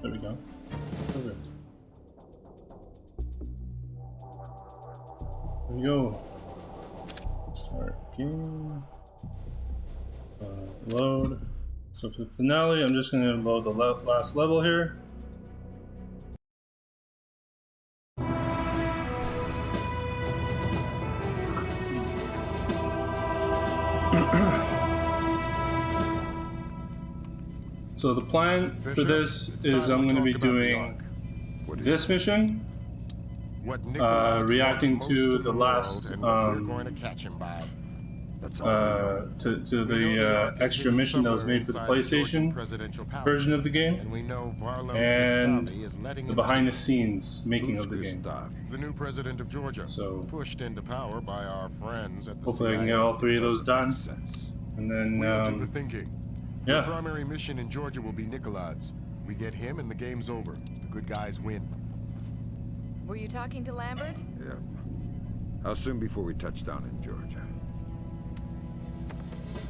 There we go. Perfect. There we go. Start game. Load. So for the finale, I'm just going to load the last level here. So the plan for this is I'm going to be doing this mission, reacting to the last to the extra mission that was made for the PlayStation version of the game, and the behind-the-scenes making of the game. The new president of Georgia, so pushed into power by our friends at the hopefully CIA. I can get all three of those done, and then We'll do the thinking. yeah. The primary mission in Georgia will be Nikoladze. We get him and the game's over. The good guys win. Were you talking to Lambert? Yeah. How soon before we touch down in Georgia?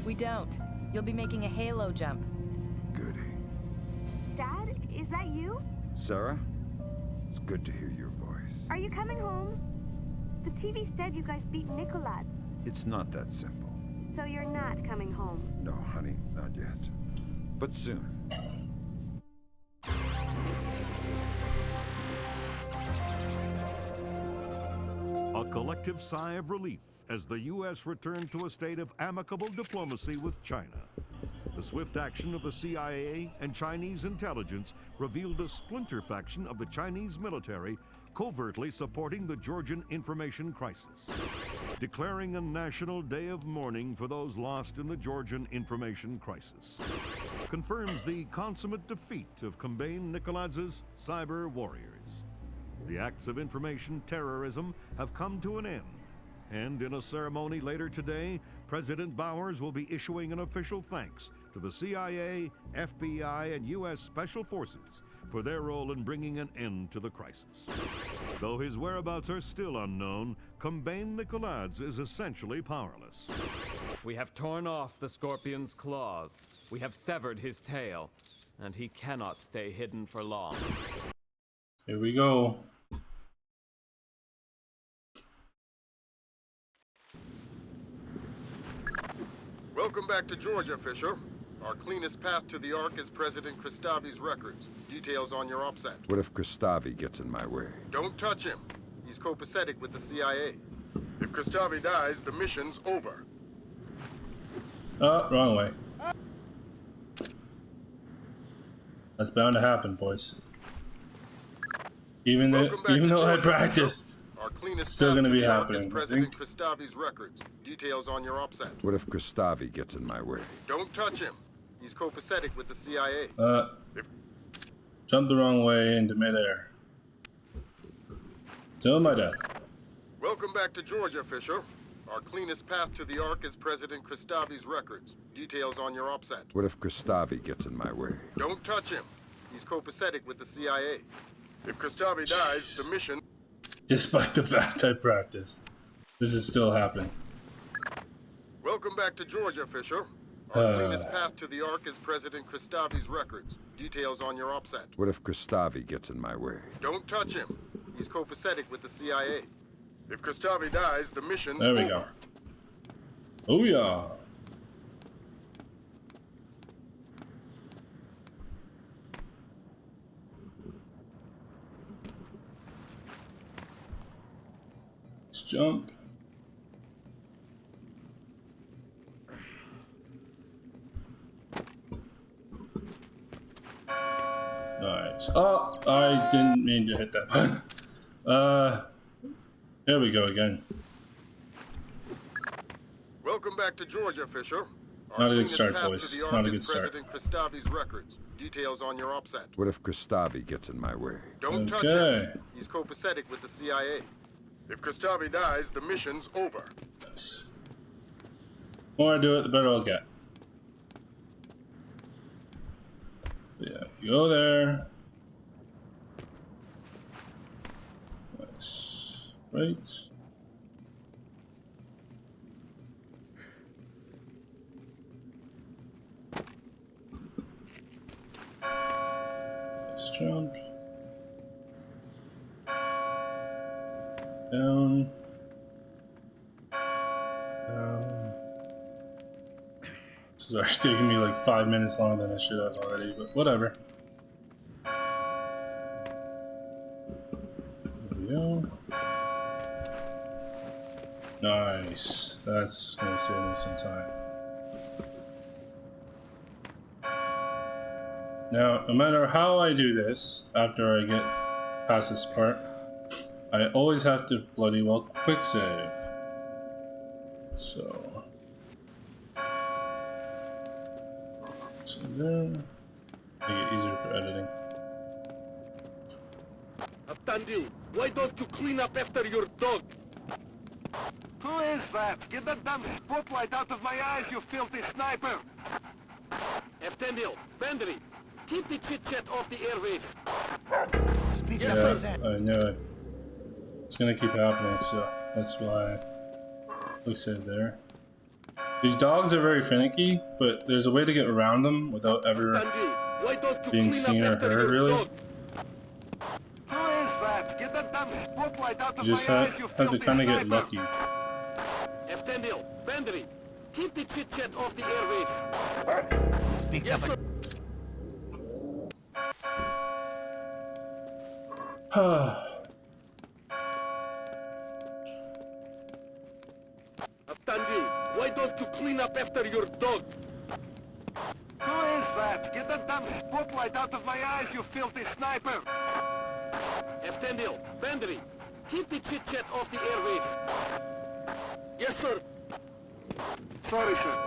We don't. You'll be making a halo jump. Goody. Dad, is that you? Sarah? It's good to hear your voice. Are you coming home? The TV said you guys beat Nikoladze. It's not that simple. So you're not coming home? No, honey, not yet. But soon. A collective sigh of relief as the U.S. returned to a state of amicable diplomacy with China. The swift action of the CIA and Chinese intelligence revealed a splinter faction of the Chinese military covertly supporting the Georgian information crisis, declaring a national day of mourning for those lost in the Georgian information crisis. Confirms the consummate defeat of Kombayn Nikoladze's cyber warriors. The acts of information terrorism have come to an end, and in a ceremony later today, President Bowers will be issuing an official thanks to the CIA, FBI, and U.S. Special Forces for their role in bringing an end to the crisis. Though his whereabouts are still unknown, Kombayn Nikoladze is essentially powerless. We have torn off the scorpion's claws. We have severed his tail, and he cannot stay hidden for long. Here we go. Welcome back to Georgia, Fisher. Our cleanest path to the Ark is President Cristavi's records. Details on your OPSAT. What if Cristavi gets in my way? Don't touch him. He's copacetic with the CIA. If Cristavi dies, the mission's over. Oh, wrong way. That's bound to happen, boys. Even though I practiced, it's still gonna be happening. President Cristavi's records. Details on your OPSAT. What if Cristavi gets in my way? Don't touch him. He's copacetic with the CIA. Jumped the wrong way into midair. Till my death. Welcome back to Georgia, Fisher. Our cleanest path to the Ark is President Cristavi's records. Details on your OPSAT. What if Cristavi gets in my way? Don't touch him. He's copacetic with the CIA. If Cristavi dies, the mission... Despite the fact I practiced, this is still happening. Welcome back to Georgia, Fisher. Our cleanest path to the Ark is President Cristavi's records. Details on your OPSAT. What if Cristavi gets in my way? Don't touch him. He's copacetic with the CIA. If Cristavi dies, the mission's There we over. go. Oh yeah. Let's jump. Nice. Oh, I didn't mean to hit that button. There we go again. Welcome back to Georgia, Fisher. Not a good start, boys. Not a good start. President Cristavi's records. Details on your OPSAT. What if Cristavi gets in my way? Don't touch him. He's copacetic with the CIA. If Cristavi dies, the mission's over. Yes. The more I do it, the better I'll get. Yeah, you go there. Nice. Right. Let's jump. Down. Down. This is already taking me like 5 minutes longer than I should have already, but whatever. There we go. Nice. That's gonna save me some time. Now, no matter how I do this, after I get past this part, I always have to bloody well quick save. So there. Make it easier for editing. Abtandi, why don't you clean up after your dog? Who is that? Get that damn spotlight out of my eyes, you filthy sniper! Abtandi, Bandri, keep the chit-chat off the airwaves. Yeah, I know it. It's gonna keep happening, so that's why quick save there. These dogs are very finicky, but there's a way to get around them without ever being seen or heard, really. Who is that? Get that damn spotlight out of You just my have eyes, you to filthy kind of get sniper. lucky. Abtandi, Bandri, keep the chit-chat off the airwaves. Yes, sir. Abtandi, why don't you clean up after your dog? Who is that? Get that damn spotlight out of my eyes, you filthy sniper! Abtandi, Bandri, keep the chit-chat off the airwaves. Yes, sir. Sorry, sir.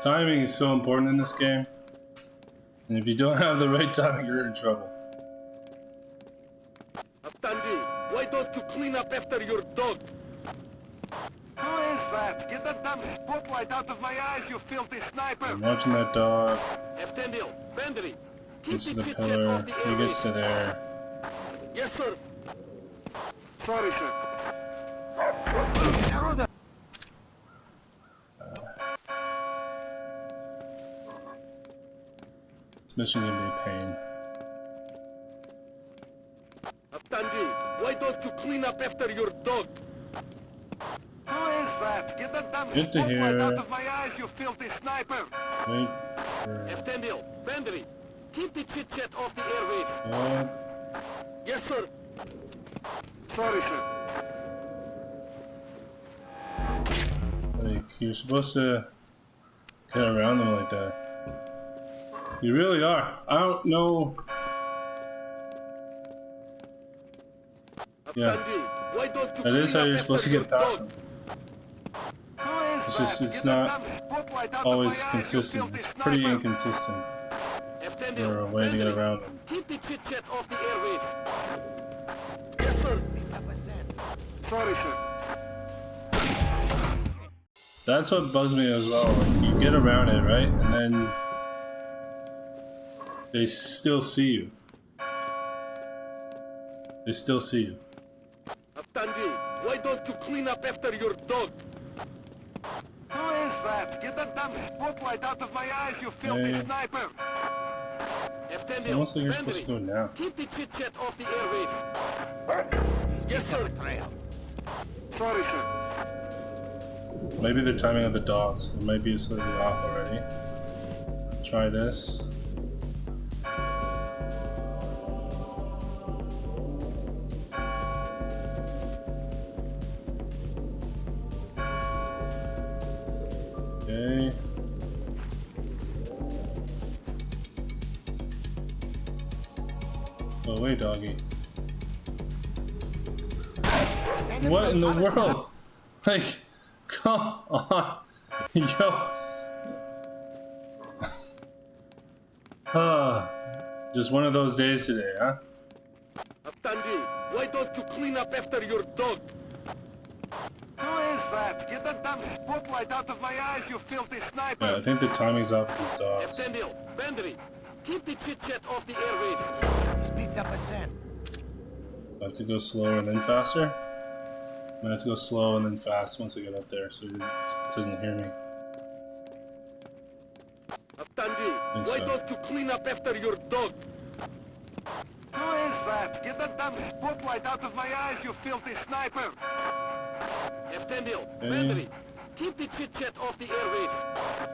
Timing is so important in this game, and if you don't have the right timing, you're in trouble. Abtandi, why don't you clean up after your dog? Who is that? Get that damn spotlight out of my eyes, you filthy sniper! I'm watching that dog. Abtandi, Bandri, keep Gets to the chit-chat pillar. off the He gets to airwaves. there. Yes, sir. Sorry, sir. This mission can be a pain. Abtandi, why don't you clean up after your dog? Who is that? Get that damn Good to spotlight hear. out of my eyes, you filthy sniper! Wait for Abtandi, Bandri, keep the chit-chat off the airwaves. dog. Yes, sir. Sorry, sir. Like, you're supposed to get around them like that. You really are. I don't know. Yeah, Abtandi, why don't you that is clean how up you're supposed to after get your past dog? them. Who is It's just, that? it's Get that not damn spotlight out always of my eyes, you consistent. filthy It's pretty sniper. inconsistent Abtandi, for a way to get Bandri, around them. keep the chit-chat off the airwaves. Yes, sir. Sorry, sir. That's what bugs me as well. Like, you get around it, right? And then they still see you. They still see you. Abtandi, why don't you clean up after your dog? Who is that? Get that damn spotlight out of my eyes, you filthy Hey. sniper! It's Abtandi, almost like you're supposed to Bandri, go now. keep the chit-chat off the airwaves. Yes, sir. Sorry, sir. Maybe the timing of the dogs. They might be slightly off already. Try this. Okay. Go away, doggy. What in the world? Like, come on. Yo. Just one of those days today, huh? Abtandi, why don't you clean up after your dog? Who is that? Get that damn spotlight out of my eyes, you filthy sniper! Yeah, I think the timing's off of these dogs. Abtandi, Bandri, keep the chit-chat off the airwaves. I have to go slower and then faster? I have to go slow and then fast once I get up there so he doesn't hear me. Attendee, why so. don't you clean up after your dog? Who is that? Get that damn spotlight out of my eyes, you filthy sniper! Attendee, Bandry, keep the chit-chat off the airwaves.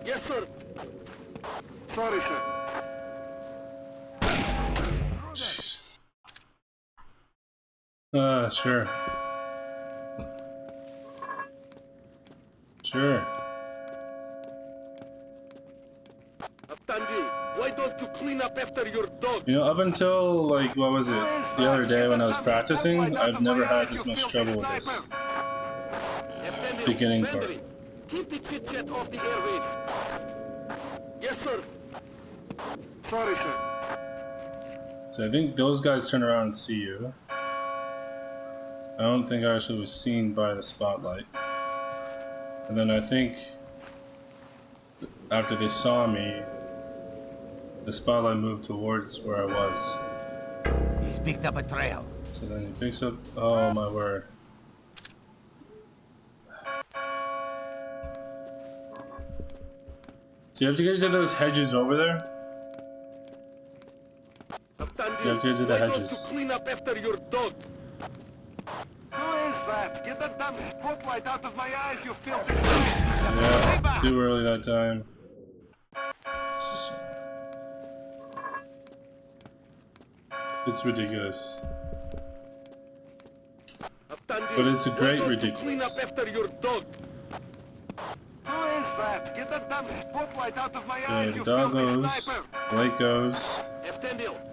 Yes, sir. Sorry, sir. Sure. Sure. Attendee, why don't you clean up after your dog? You know, up until, like, what was it? The other day when I was practicing, I've never had this much trouble with this. Beginning part. Keep the chit-chat off the airwaves. Yes, sir. Sorry, sir. So I think those guys turn around and see you. I don't think I actually was seen by the spotlight. And then I think after they saw me, the spotlight moved towards where I was. He's picked up a trail. So then he picks up. Oh my word. So you have to get to those hedges over there? You have to get to the hedges. Clean up after your dog. Who is that? Get that damn spotlight out of my eyes, you filthy. Yeah, too early that time. It's ridiculous. But it's a great ridiculous. Clean up after your dog. Who is that? Get that damn spotlight out of my eyes, The you dog filthy goes, sniper. light goes.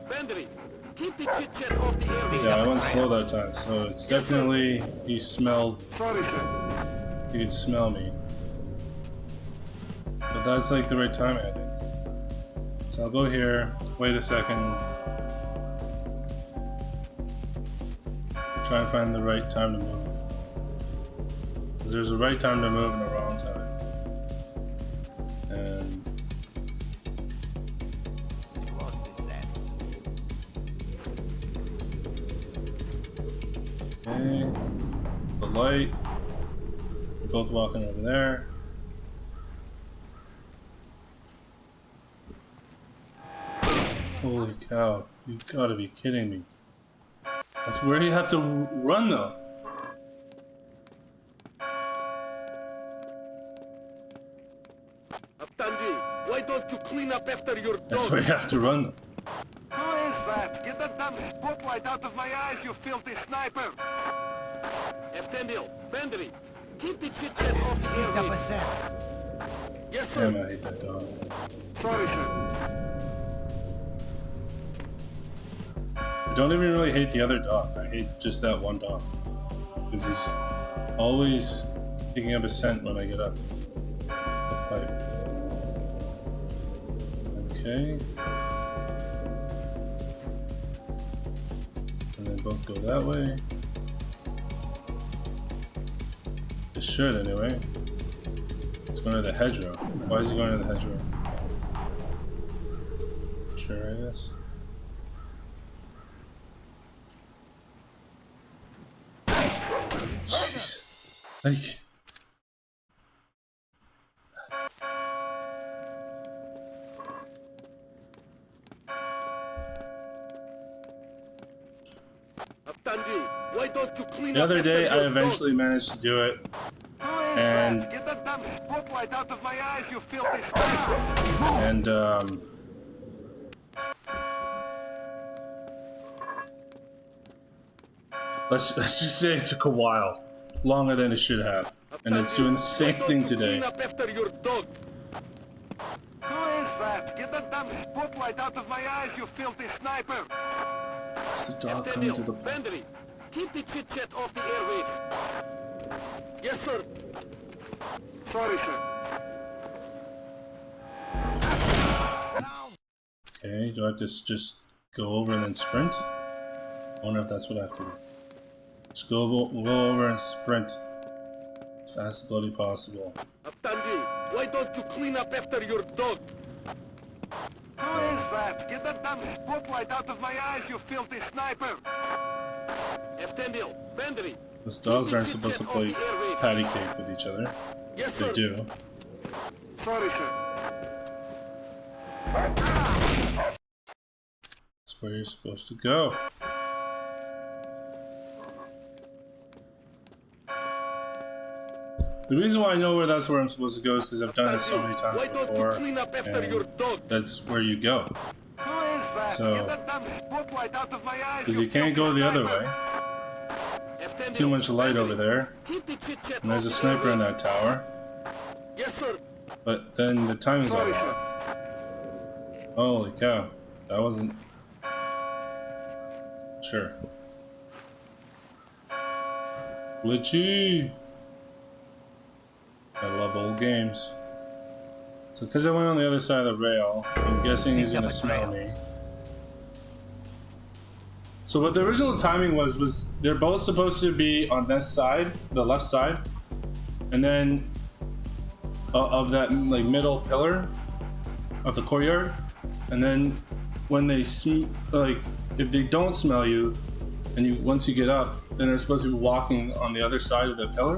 Bandry, keep the chit-chat off the airwaves. Yeah, I went slow that time, so it's definitely, he smelled, Sorry, sir. he could smell me. But that's like the right timing, I think. So I'll go here, wait a second. Try and find the right time to move. Because there's a right time to move and a wrong time. And okay, the light. We're both walking over there. Holy cow, you gotta be kidding me. That's where you have to run though. Attendee, why don't you clean up after your dog? That's where you have to run though. Who is that? Get that damn spotlight out of my eyes, you filthy sniper! Attendee, Bandry, keep the chit-chat off the airwaves. Yes, sir. Damn, I hate that dog. Sorry, sir. I don't even really hate the other dog. I hate just that one dog. Because he's always picking up a scent when I get up the pipe. Okay. And they both go that way. It should anyway. It's going to the hedgerow. Why is he going to the hedgerow? Sure, I guess. Jeez. Like... Why don't you clean The other up day, after I your eventually managed to do it, and get that damn spotlight out of my eyes, you filthy sniper! and let's just say it took a while, longer than it should have, and it's doing the same thing today. Clean up after your dog. Who is that? Get that damn spotlight out of my eyes, you filthy sniper! Where's the dog coming to the point? Bandry, keep the chit-chat off the airwaves. Yes, sir. Sorry, sir. Okay, do I have to just go over and then sprint? I wonder if that's what I have to do. Just go over and sprint as fast as bloody possible. Attendee, why don't you clean up after your dog? Who is that? Get that damn spotlight out of my eyes, you filthy sniper! Attendee, Bandry, Those dogs aren't supposed to play patty cake with each other. Yes, They sir. do. Sorry, sir. That's where you're supposed to go. The reason why I know where that's where I'm supposed to go is because I've done it so many times Why don't before, you clean up after your and dog? that's where you go. Who is that? So- Get that damn spotlight out of my eyes, Because you can't go the other way. Too much light over there. Keep the chit-chat And there's a off the sniper in airwaves. that tower. Yes, sir. But then the timing's all Sorry, wrong. sir. Holy cow. That wasn't... Sure. Glitchy! I love old games. So because I went on the other side of the rail, I'm guessing he's gonna smell me. So what the original timing was they're both supposed to be on this side, the left side, and then of that like middle pillar of the courtyard, and then when they like if they don't smell you, and you once you get up, then they're supposed to be walking on the other side of the pillar,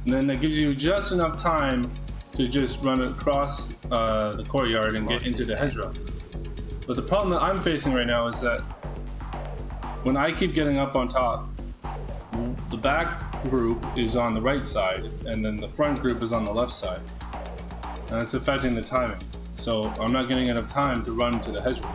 and then that gives you just enough time to just run across the courtyard and get into the hedgerow. But the problem that I'm facing right now is that when I keep getting up on top, the back group is on the right side, and then the front group is on the left side. And it's affecting the timing. So I'm not getting enough time to run to the hedgerow.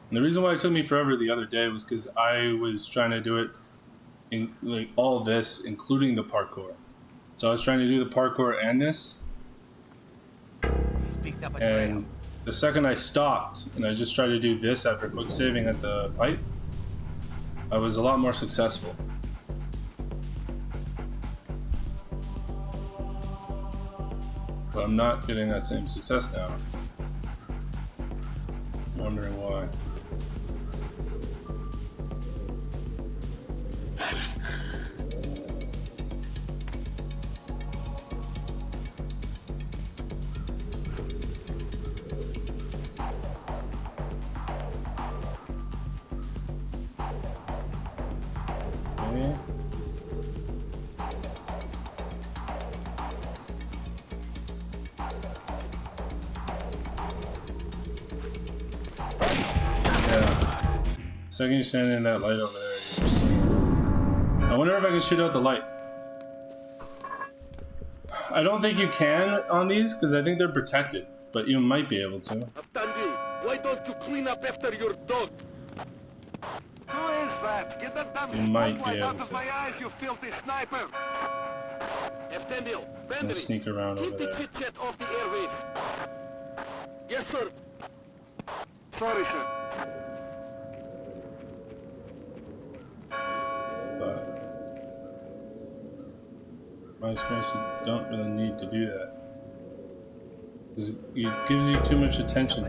And the reason why it took me forever the other day was because I was trying to do it in like all this, including the parkour. So I was trying to do the parkour and this, He's picked up a trail. and the second I stopped and I just tried to do this after quick saving at the pipe, I was a lot more successful. But I'm not getting that same success now. I'm wondering why. Okay. Yeah. Second you stand in that light over there, you're seeing. I wonder if I can shoot out the light. I don't think you can on these because I think they're protected, but you might be able to. After why don't you clean up after your dog? Who is that? Get that damn You might be spotlight out able of to. my eyes, you filthy sniper! Eftendil, I'm gonna Bandit, sneak around over keep the there. chit-chat off the airwaves. Yes, sir. Sorry, sir. But MySpace, you don't really need to do that. Because it gives you too much attention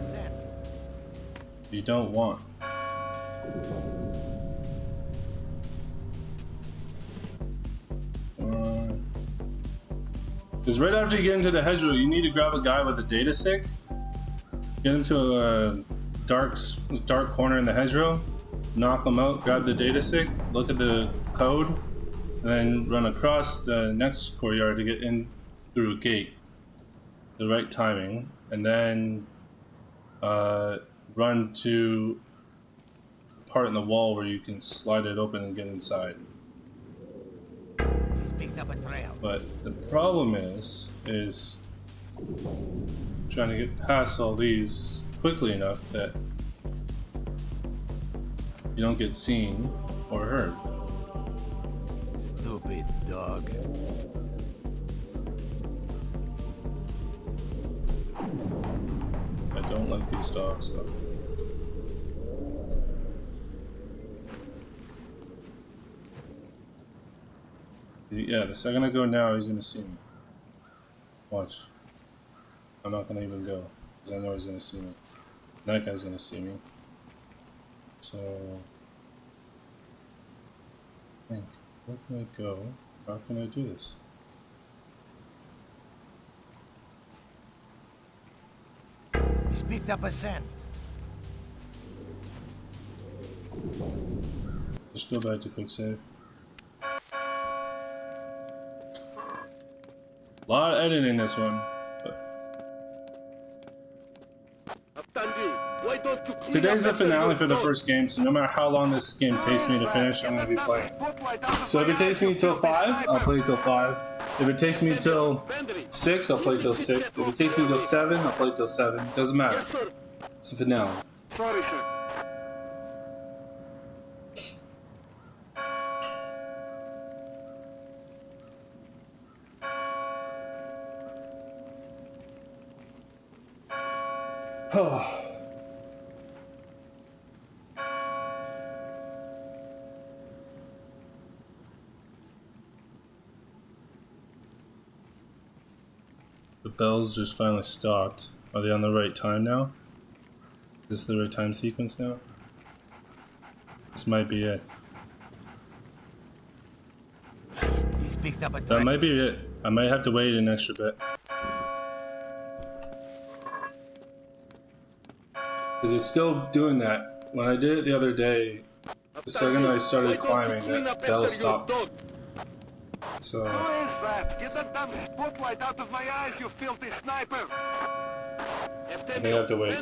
you don't want. Because right after you get into the hedgerow, you need to grab a guy with a data stick, get him to a dark corner in the hedgerow, knock him out, grab the data stick, look at the code, and then run across the next courtyard to get in through a gate. The right timing, and then run to the part in the wall where you can slide it open and get inside. He's picked up a trail. But the problem is trying to get past all these quickly enough that you don't get seen or heard. Stupid dog. I don't like these dogs though. Yeah, the second I go now, he's gonna see me. Watch. I'm not gonna even go, because I know he's gonna see me. That guy's gonna see me. So, I think, where can I go? How can I do this? He's picked up a scent. Just go back to quick save. A lot of editing this one. Today's the finale for the first game, so no matter how long this game takes me to finish, I'm going to be playing. So if it takes me till 5, I'll play till 5. If it takes me till 6, I'll play till 6. If it takes me till 7, I'll play till 7. Doesn't matter. It's the finale. Sorry, sir. Oh. The bells just finally stopped. Are they on the right time now? Is this the right time sequence now? This might be it. He's picked up a That might be it. I might have to wait an extra bit. Because it's still doing that. When I did it the other day, the second I started climbing, that bell stopped. So Who is that? Get that damn spotlight out of my eyes, you filthy sniper! I think I have to wait.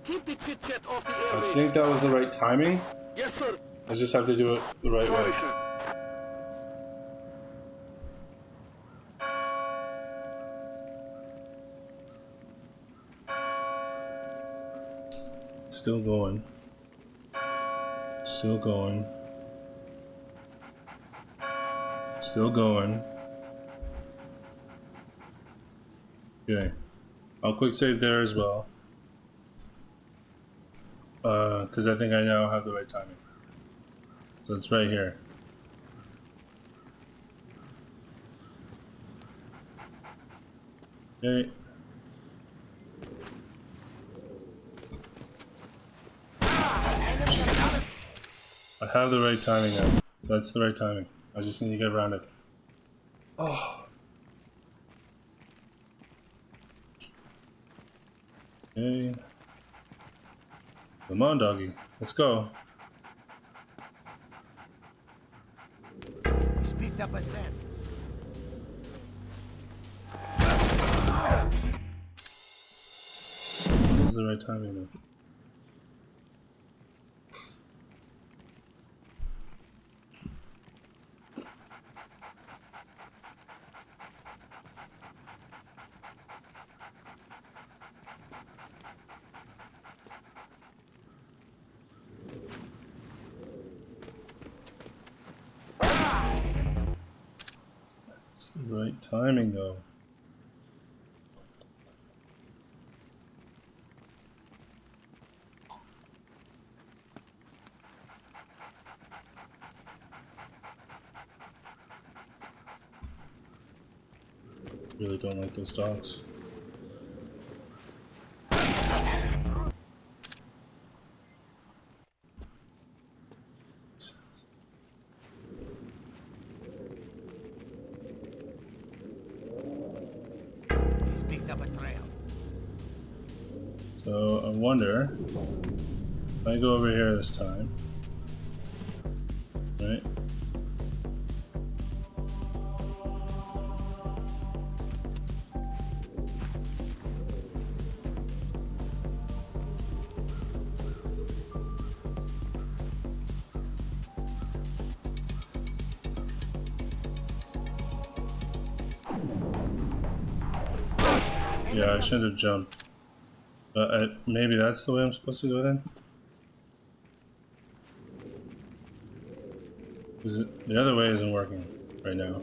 Keep the chit-chat off the I airwaves. think that was the right timing. Yes, sir. I just have to do it the right Sorry, way. sir. Still going. Still going. Still going. Okay. I'll quick save there as well. Because I think I now have the right timing. So it's right here. Okay. I have the right timing now. That's the right timing. I just need to get around it. Oh. Okay. Come on, doggy. Let's go. He's picked up a scent. This is the right timing though. It's the right timing though. Really don't like those dogs. He's picked up a trail. So I wonder if I go over here this time, right? Yeah, I should have jumped. But maybe that's the way I'm supposed to go then? Because the other way isn't working right now.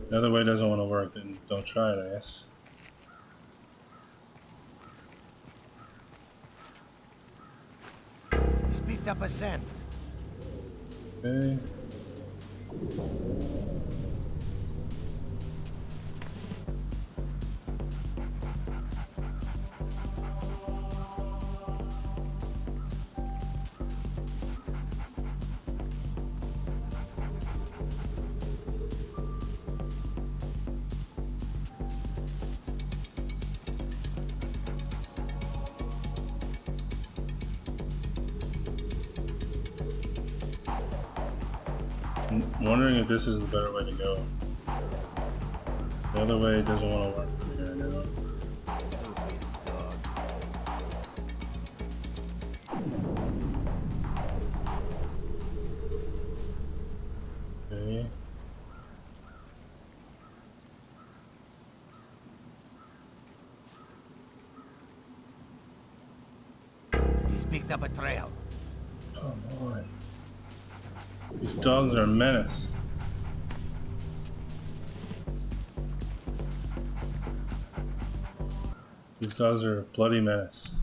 The other way doesn't want to work, then don't try it, I guess. He's picked up a scent. Okay. I'm wondering if this is the better way to go. The other way doesn't want to work for me right now. Okay. He's picked up a trail. Come on. These dogs are a menace. These dogs are a bloody menace.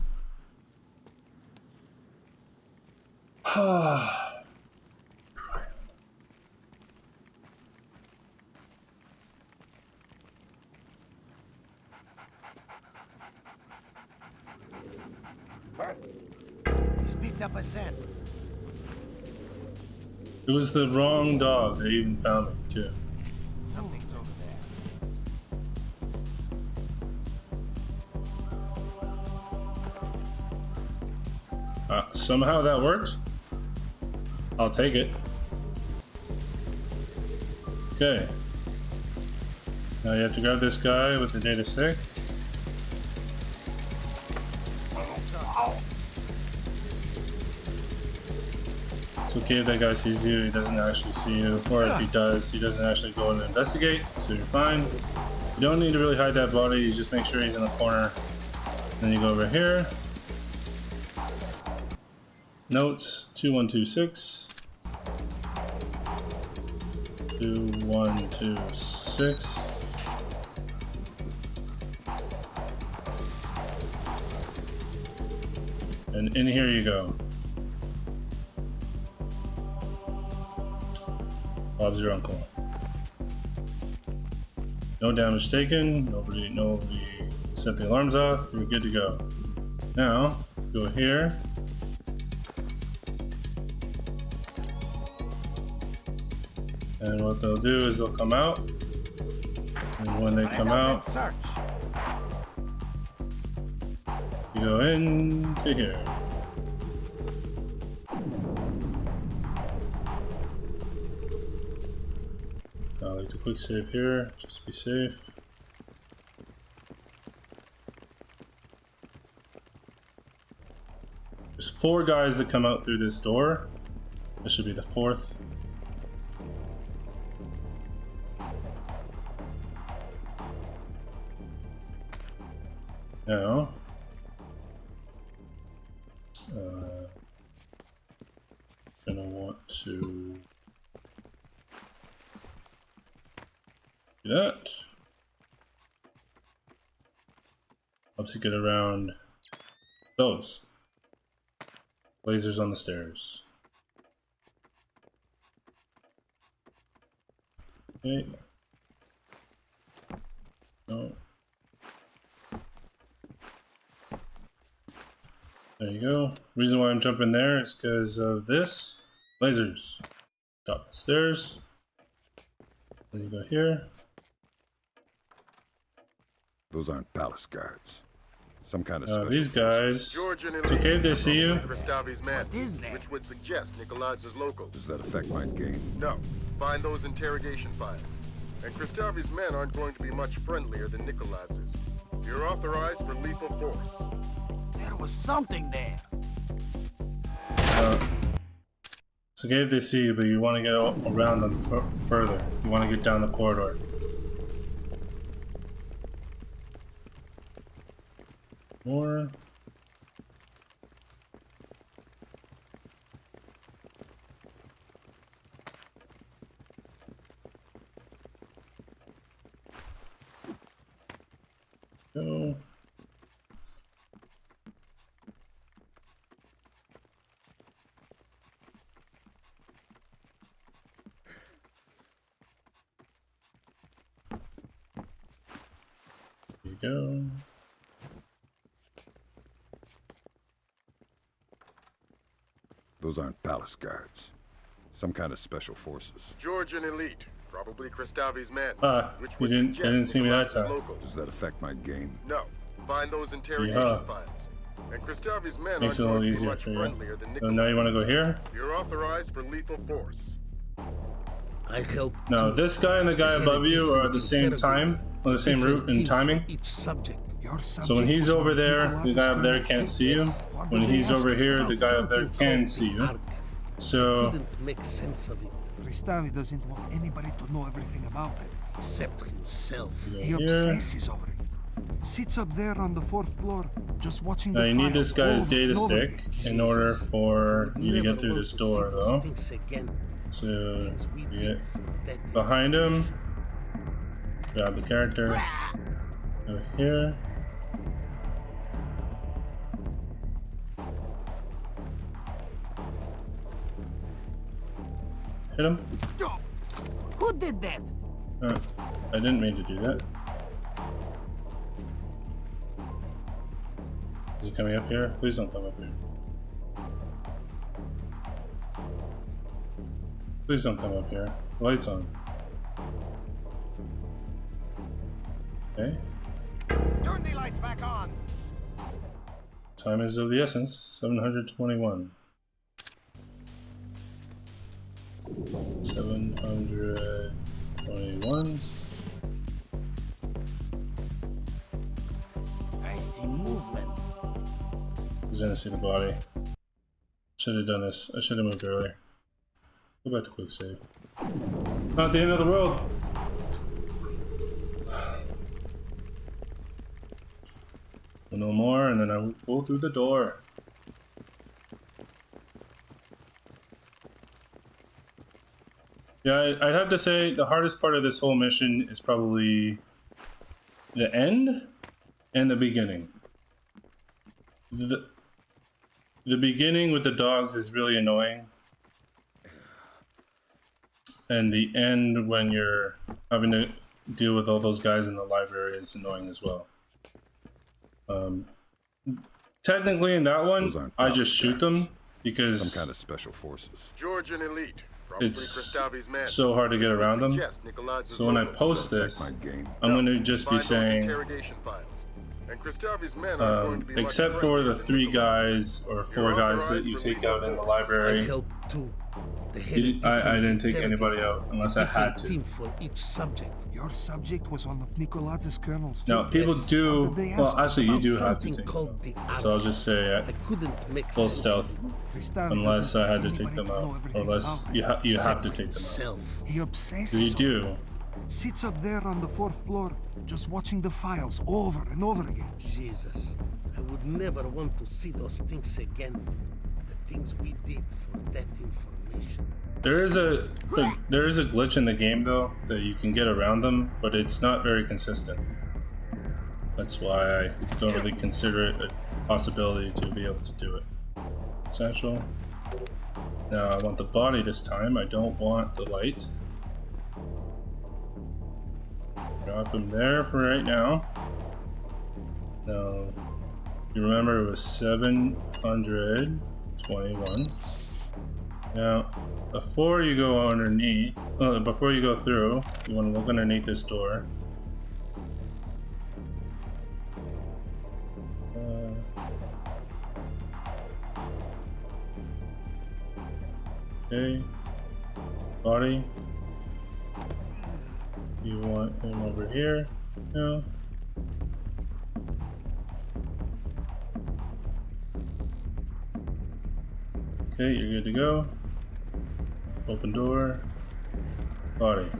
He's picked up a scent. It was the wrong dog. They even found me too. Something's over there. Somehow that worked. I'll take it. Okay. Now you have to grab this guy with the data stick. It's okay if that guy sees you, he doesn't actually see you. Or if he does, he doesn't actually go and investigate, so you're fine. You don't need to really hide that body, you just make sure he's in the corner. Then you go over here. Notes, 2126. 2126. And in here you go. Bob's your uncle. No damage taken. Nobody set the alarms off. We're good to go. Now, go here. And what they'll do is they'll come out. And when they come out, you go into here. I like to quick save here, just to be safe. There's 4 guys that come out through this door. This should be the 4th. Now, gonna want to do that. Helps you get around those lasers on the stairs. Okay. No. There you go. Reason why I'm jumping there is because of this. Lasers. Top the stairs. Then you go here. Those aren't palace guards. Some kind of special these guys. Georgian It's okay if they see you. Cristavi's men, What is that? which would suggest Nikoladze's local. Does that affect my game? No. Find those interrogation files. And Cristavi's men aren't going to be much friendlier than Nikoladze's. You're authorized for lethal force. There was something there. It's okay if they see you, but you want to get around them further. You want to get down the corridor. More. Go. There you go. Those aren't palace guards. Some kind of special forces. Georgian elite, probably Cristavi's men. Which You would didn't suggest see me that Nikoladze's time. local. Does that affect my game? No. Find those interrogation Yeah. files. And Cristavi's men Makes it a aren't little going to be easier much for you. friendlier than So now you want to go Nikoladze's. here? You're authorized for lethal force. I help. Now, this guy and the guy above you are at the same time, on the same route in timing. Each subject. So when he's over there, the guy up there can't see you. When he's over here, the guy up there can see you. So Couldn't make sense of it. Cristavi doesn't want anybody to know everything about it. Except himself. He here. obsesses over it. Sits up there on the 4th floor, just watching Now the you need this files guy's over data and over stick again. in order for you to get through this door, though. Again. So you get behind him, grab the character over here. Hit him. Who did that? I didn't mean to do that. Is he coming up here? Please don't come up here. Please don't come up here. Lights on. Okay. Turn the lights back on. Time is of the essence. 721. 721. I see movement. He's gonna see the body. Should have done this. I should have moved earlier. Go back to quick save. Not the end of the world. No more, and then I will go through the door. Yeah, I'd have to say the hardest part of this whole mission is probably the end and the beginning. The beginning with the dogs is really annoying. And the end when you're having to deal with all those guys in the library is annoying as well. Technically in that one, I just shoot them because some kind of special forces. Georgian elite. It's so hard to get around them. So when I post this, I'm going to just be saying, except for the 3 guys or 4 guys that you take out in the library, I didn't take anybody out unless I had to. For each subject. Your subject was one of Nikoladze's colonels. Now, people do, well, actually, you do have to take them out. So I'll just say full stealth, unless I had to take them out, or unless you have to take them out. He obsesses. Because you do. Sits up there on the 4th floor, just watching the files over and over again. Jesus, I would never want to see those things again. The things we did for that information. There is a glitch in the game though that you can get around them, but it's not very consistent. That's why I don't really consider it a possibility to be able to do it. Satchel. Now I want the body this time. I don't want the light. Drop him there for right now. Now, you remember it was 721. Now, before you go underneath, before you go through, you want to look underneath this door. Okay. Body. You want him over here? No. Okay, you're good to go. Open door. Body.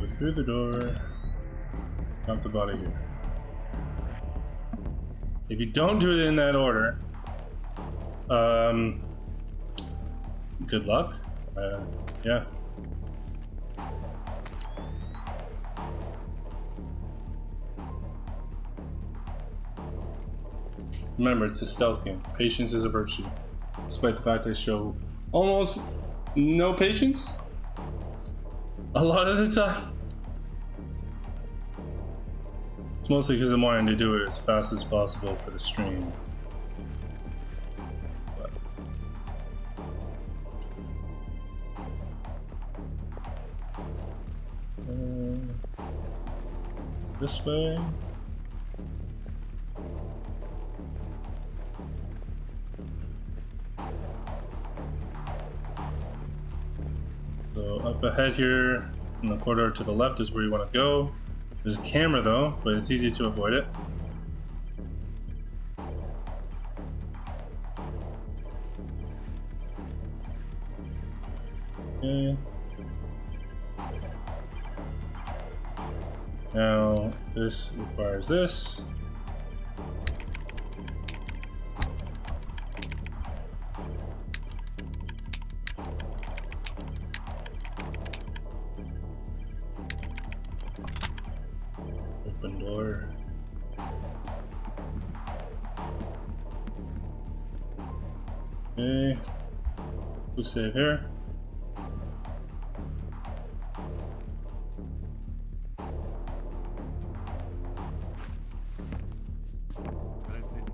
Go through the door. Dump the body here. If you don't do it in that order, good luck. Yeah. Remember, it's a stealth game. Patience is a virtue. Despite the fact I show almost no patience a lot of the time. It's mostly because I'm wanting to do it as fast as possible for the stream. This way. So up ahead here in the corridor to the left is where you want to go. There's a camera though, but it's easy to avoid it. Okay. Now this requires this. Open door. Okay. We'll save here.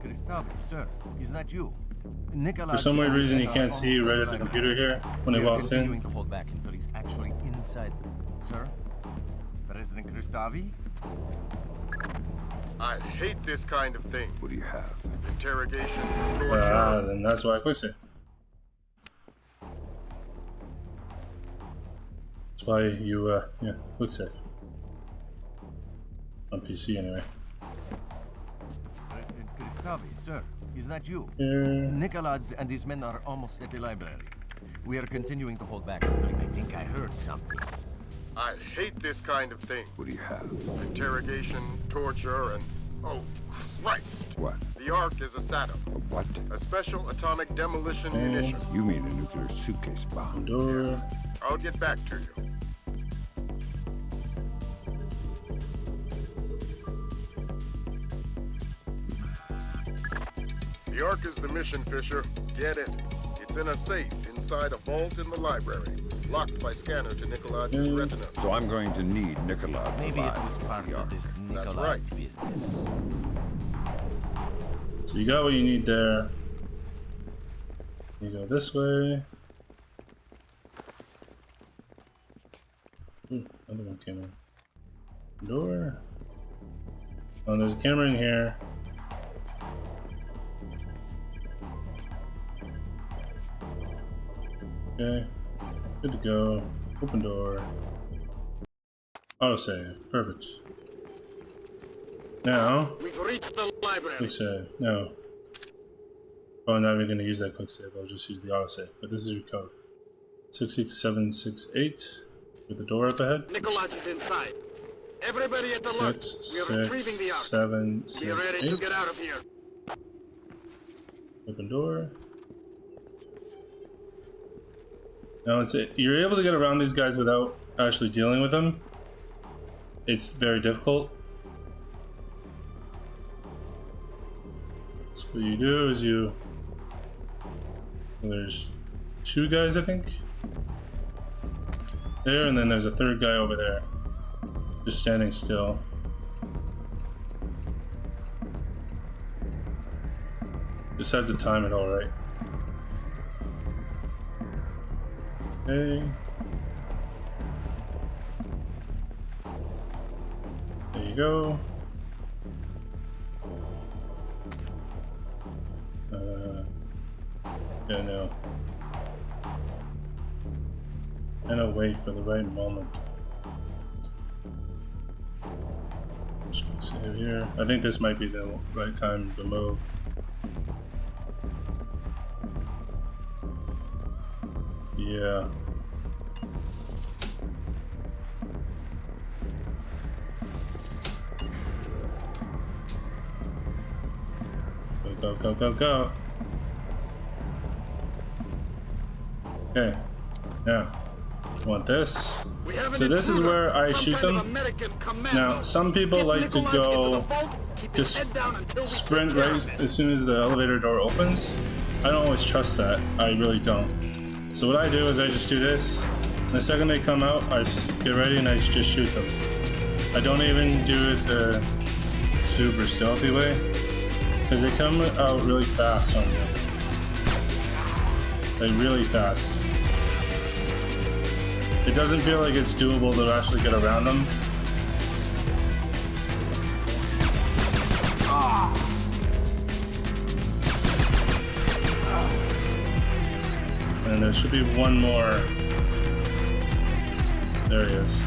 Cristavi, sir, is that you? For some weird reason, you can't see right at the computer here when he walks in. To hold back until he's actually inside. Sir, President Cristavi? I hate this kind of thing. What do you have? Interrogation, torture. Then that's why I quick save. That's why you, yeah, quick save. On PC anyway. President Cristavi, sir, is that you? Here. Nikoladze and his men are almost at the library. We are continuing to hold back until I think I heard something. I hate this kind of thing. What do you have? Interrogation, torture, and... oh, Christ! What? The Ark is a SATM. A what? A special atomic demolition munition. You mean a nuclear suitcase bomb? Door. I'll get back to you. The Ark is the mission, Fisher. Get it. It's in a safe inside a vault in the library, locked by scanner to Nikoladze's retina. So I'm going to need Nikoladze Maybe it alive was part for the of Ark. this That's Nikoladze right. business. So you got what you need there. You go this way. Ooh, another one came in. Door. Oh, there's a camera in here. Okay, good to go. Open door. Autosave. Perfect. Now, We've reached the library. quick save. No. Oh, I'm not even going to use that quick save. I'll just use the autosave. But this is your code. 66768 with the door up ahead. Nikoladze is inside. Everybody at the alert. We are retrieving the Ark. 66768. Be ready to get out of here. Open door. Now you're able to get around these guys without actually dealing with them. It's very difficult. So what you do is there's two guys, I think, there, and then there's a third guy over there, just standing still. Just have to time it all right. Okay. There you go. Yeah, no. And I'll wait for the right moment. Just gonna save here. I think this might be the right time to move. Yeah. Go, go, go, go. Okay. Now, want this. So this is where I shoot them. Now, some people like to go just sprint right as soon as the elevator door opens. I don't always trust that. I really don't. So what I do is I just do this. And the second they come out, I get ready and I just shoot them. I don't even do it the super stealthy way, because they come out really fast on you. Like really fast. It doesn't feel like it's doable to actually get around them. And there should be one more There he is.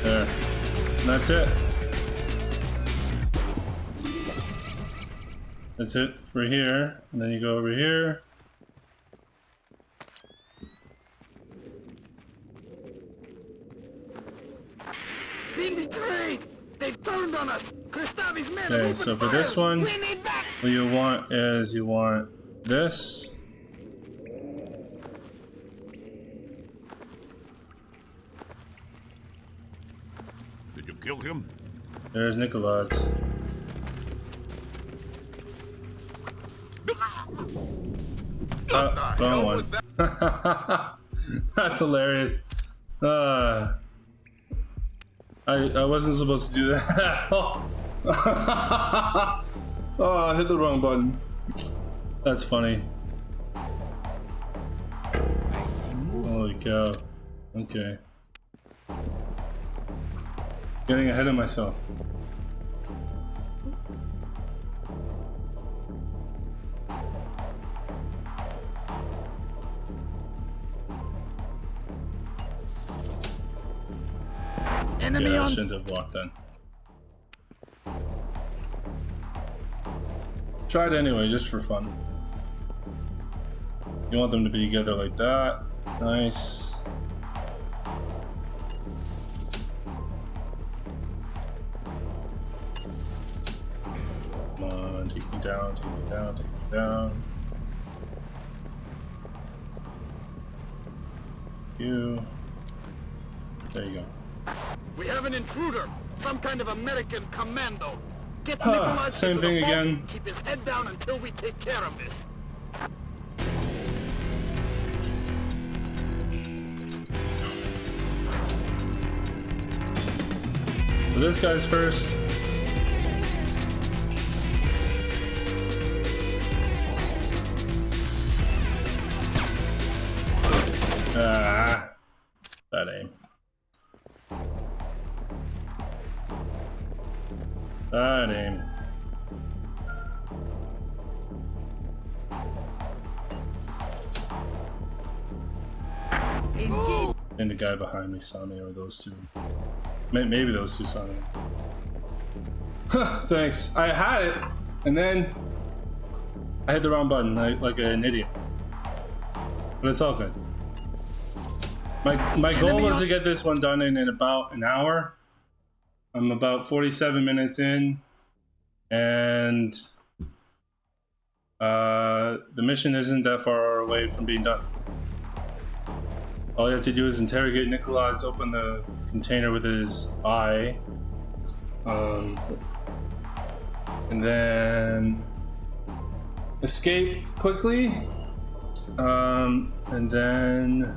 There. And that's it. That's it for here. And then you go over here. They turned on us. Cristavi's men Okay, so for this one, what you want is you want this. Did you kill him? There's Nikoladze. Wrong one. That's hilarious. I wasn't supposed to do that. Oh, I hit the wrong button. That's funny. Holy cow. Okay. Getting ahead of myself. Yeah, I shouldn't have walked then. Try it anyway, just for fun. You want them to be together like that. Nice. Come on, take me down, take me down, take me down. You. There you go. We have an intruder, some kind of American commando. Get Nikoladze same thing again. Keep his head down until we take care of this. So this guy's first. Bad aim. Bad aim. And the guy behind me saw me, or those two. Maybe those two saw me. Thanks. I had it, and then I hit the wrong button, like an idiot. But it's all good. My goal was to get this one done in about an hour. I'm about 47 minutes in, and the mission isn't that far away from being done. All you have to do is interrogate Nikoladze, open the container with his eye, and then escape quickly, and then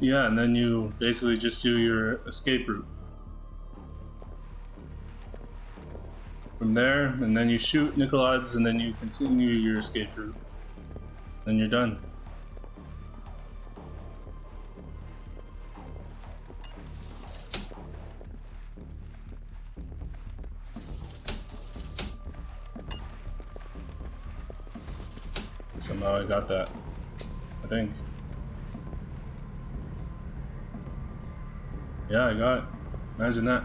and then you basically just do your escape route from there, and then you shoot Nikoladze, and then you continue your escape route. Then you're done. Somehow I got that, I think. Yeah, I got it. Imagine that.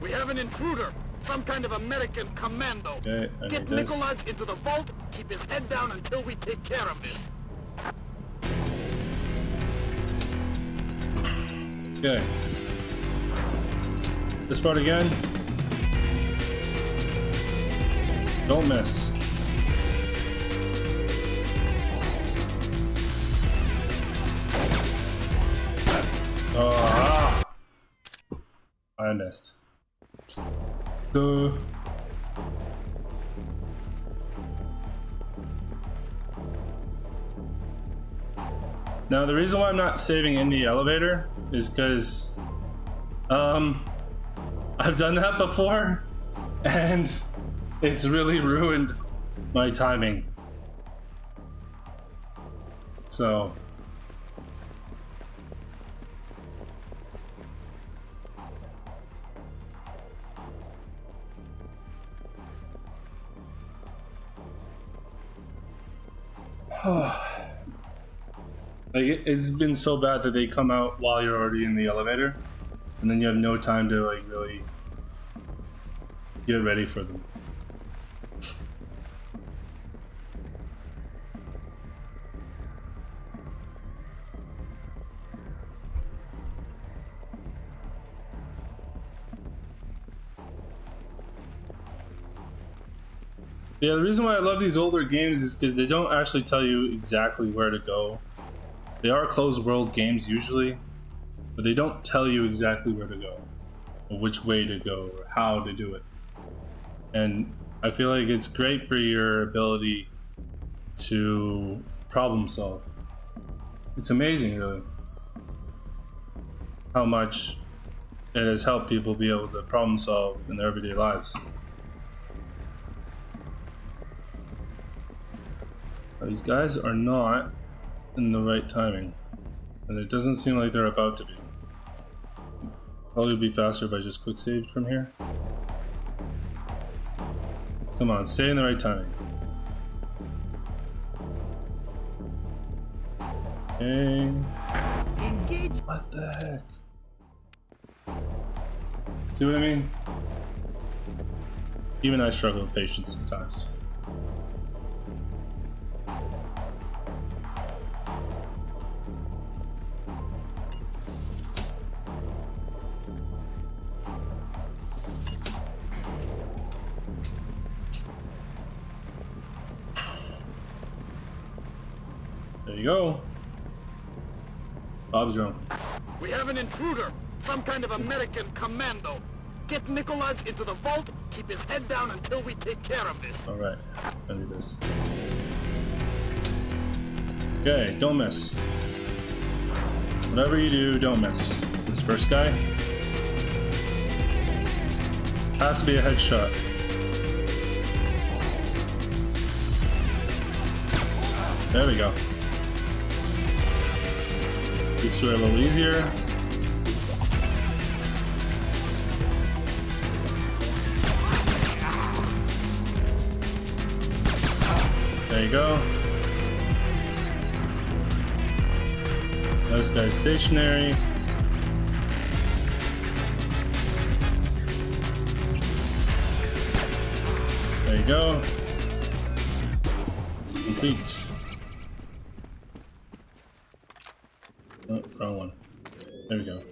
We have an intruder, some kind of American commando. Okay, I Get need this. Nikoladze into the vault, keep his head down until we take care of this. Okay. This part again. Don't miss. I missed. Duh. Now the reason why I'm not saving in the elevator is because I've done that before and it's really ruined my timing. So Like it's been so bad that they come out while you're already in the elevator, and then you have no time to like really get ready for them. Yeah, the reason why I love these older games is because they don't actually tell you exactly where to go. They are closed world games usually, but they don't tell you exactly where to go, or which way to go, or how to do it. And I feel like it's great for your ability to problem solve. It's amazing, really, how much it has helped people be able to problem solve in their everyday lives. These guys are not in the right timing, and it doesn't seem like they're about to be. Probably be faster if I just quick saved from here. Come on, stay in the right timing. Okay. What the heck? See what I mean? Even I struggle with patience sometimes. There you go. Bob's your uncle. We have an intruder. Some kind of American commando. Get Nikoladze into the vault. Keep his head down until we take care of this. Alright, I'll do this. Okay, don't miss. Whatever you do, don't miss. This first guy has to be a headshot. There we go. These two are a little easier. There you go. This guy's stationary. There you go. Complete. Oh, wrong one. There we go.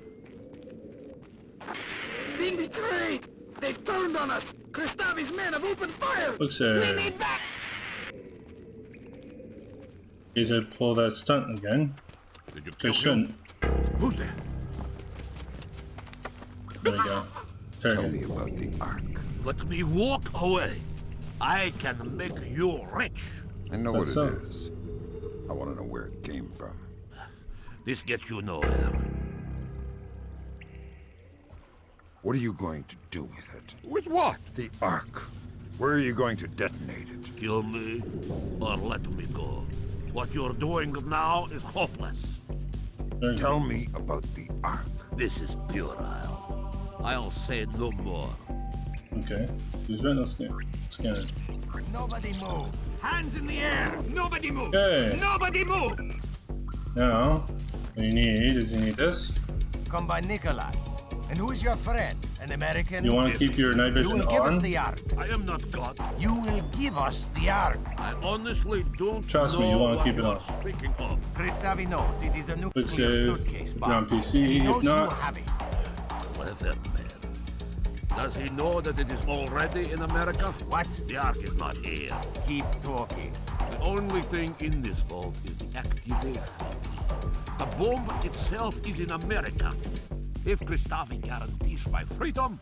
Being betrayed! They turned on us! Cristavi's men have opened fire! Looks We need back! He's gonna pull that stunt again. Just shouldn't. Who's there? There we go. Tell Target. me about the Ark. Let me walk away. I can make you rich. I know That's what so. it is. I want to know where it came from. This gets you nowhere. What are you going to do with it? With what? The Ark. Where are you going to detonate it? Kill me or let me go. What you're doing now is hopeless. There you Tell go. me about the Ark. This is puerile. I'll say no more. Okay. Who's retinal scanner? Nobody move. Hands in the air! Nobody move! Okay. Nobody move! Now, what you need is you need this. Kombayn Nikoladze. And who is your friend? An American? You want to keep your night You vision will give us on. the Ark. I am not God. You will give us the Ark. I honestly don't Trust know me, you wanna what keep it you're on. speaking of. Cristavi knows it is a nuclear Quick save. suitcase If you're on bomb. PC, He knows if not, you have it. Clever man. Does he know that it is already in America? What? The Ark is not here. Keep talking. The only thing in this vault is the activation. The bomb itself is in America. If Cristavi guarantees my freedom,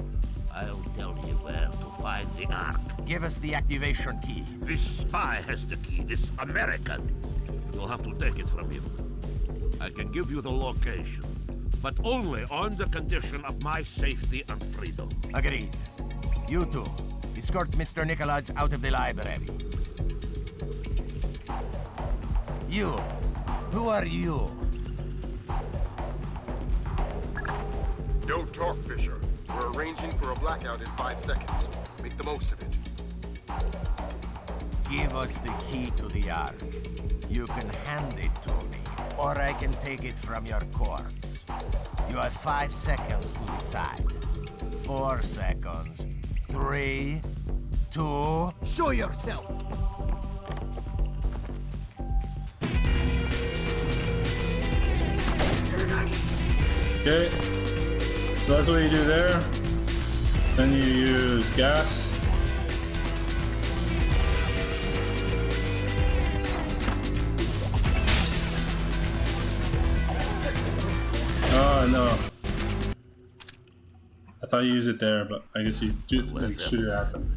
I'll tell you where to find the Ark. Give us the activation key. This spy has the key, this American. You'll have to take it from him. I can give you the location, but only on the condition of my safety and freedom. Agreed. You two, escort Mr. Nikoladze out of the library. You, who are you? Don't talk, Fisher. We're arranging for a blackout in 5 seconds. Make the most of it. Give us the key to the Ark. You can hand it to me, or I can take it from your corpse. You have 5 seconds to decide. 4 seconds. 3, 2... Show yourself! Okay, so that's what you do there. Then you use gas. Oh no. I thought you used it there, but I guess you do like, shoot it at them.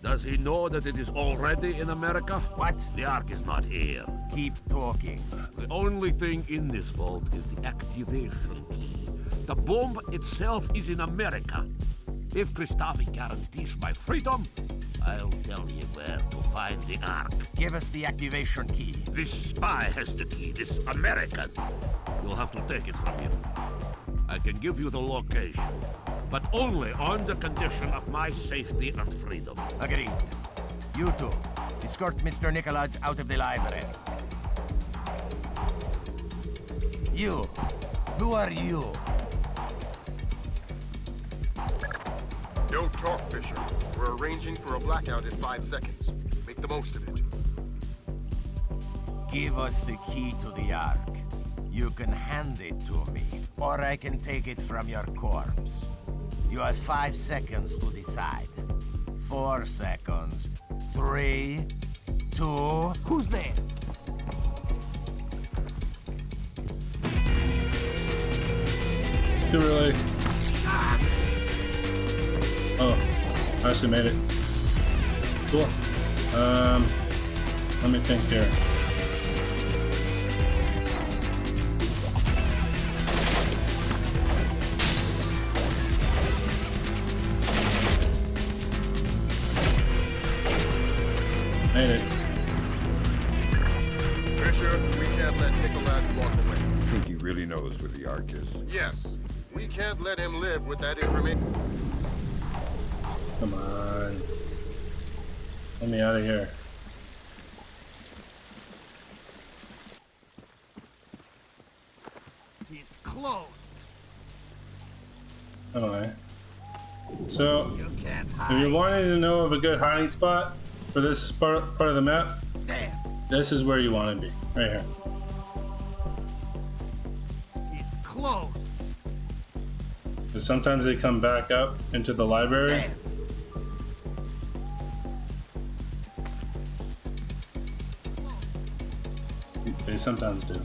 Does he know that it is already in America? What? The Ark is not here. Keep talking. The only thing in this vault is the activation key. The bomb itself is in America. If Cristavi guarantees my freedom, I'll tell you where to find the Ark. Give us the activation key. This spy has the key, this American. You'll have to take it from him. I can give you the location, but only on the condition of my safety and freedom. Agreed. You two, escort Mr. Nikoladze out of the library. You, who are you? Don't talk, Fisher. We're arranging for a blackout in 5 seconds. Make the most of it. Give us the key to the Ark. You can hand it to me, or I can take it from your corpse. You have 5 seconds to decide. 4 seconds. 3, 2... Who's there? Too early. Oh, I actually made it. Cool. Let me think here. Made it. Fisher, we can't let Nikoladze walk away. I think he really knows where the Ark is. Yes, we can't let him live with that information. Come on. Let me out of here. He's close. Alright. So, You can't if hide. you're wanting to know of a good hiding spot for this part of the map, There. this is where you want to be. Right here. He's close. Because sometimes they come back up into the library. There. They sometimes do.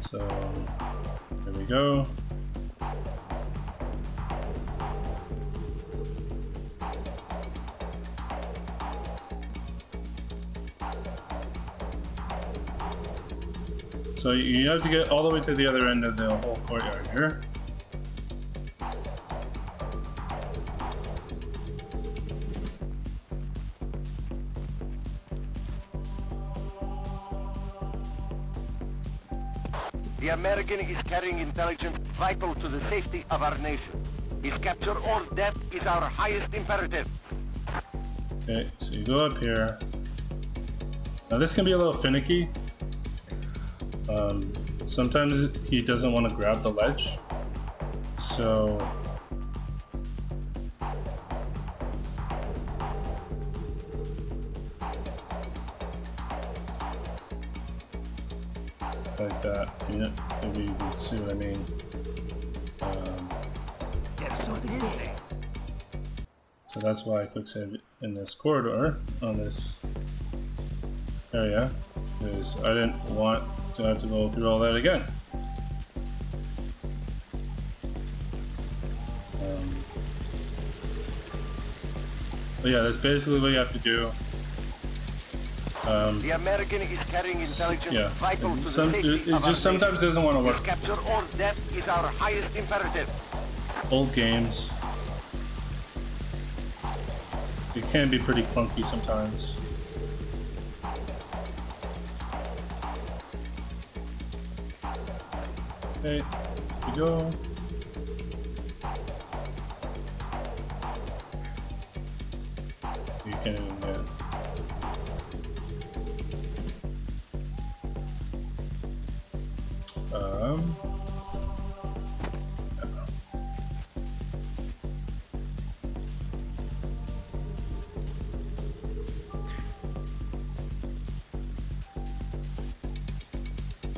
So, there we go. So you have to get all the way to the other end of the whole courtyard here. The American is carrying intelligence vital to the safety of our nation. His capture or death is our highest imperative. Okay, so you go up here. Now this can be a little finicky. Sometimes he doesn't want to grab the ledge. So like that. Yeah, maybe you can see what I mean. So that's why I quick save in this corridor on this area, because I didn't want to have to go through all that again. But yeah, that's basically what you have to do. The American is carrying intelligence Yeah, vital to the safety it of our just sometimes nation. doesn't want to His work. capture or death is our highest imperative. Old games, it can be pretty clunky sometimes. Okay, here we go. You can't even get it.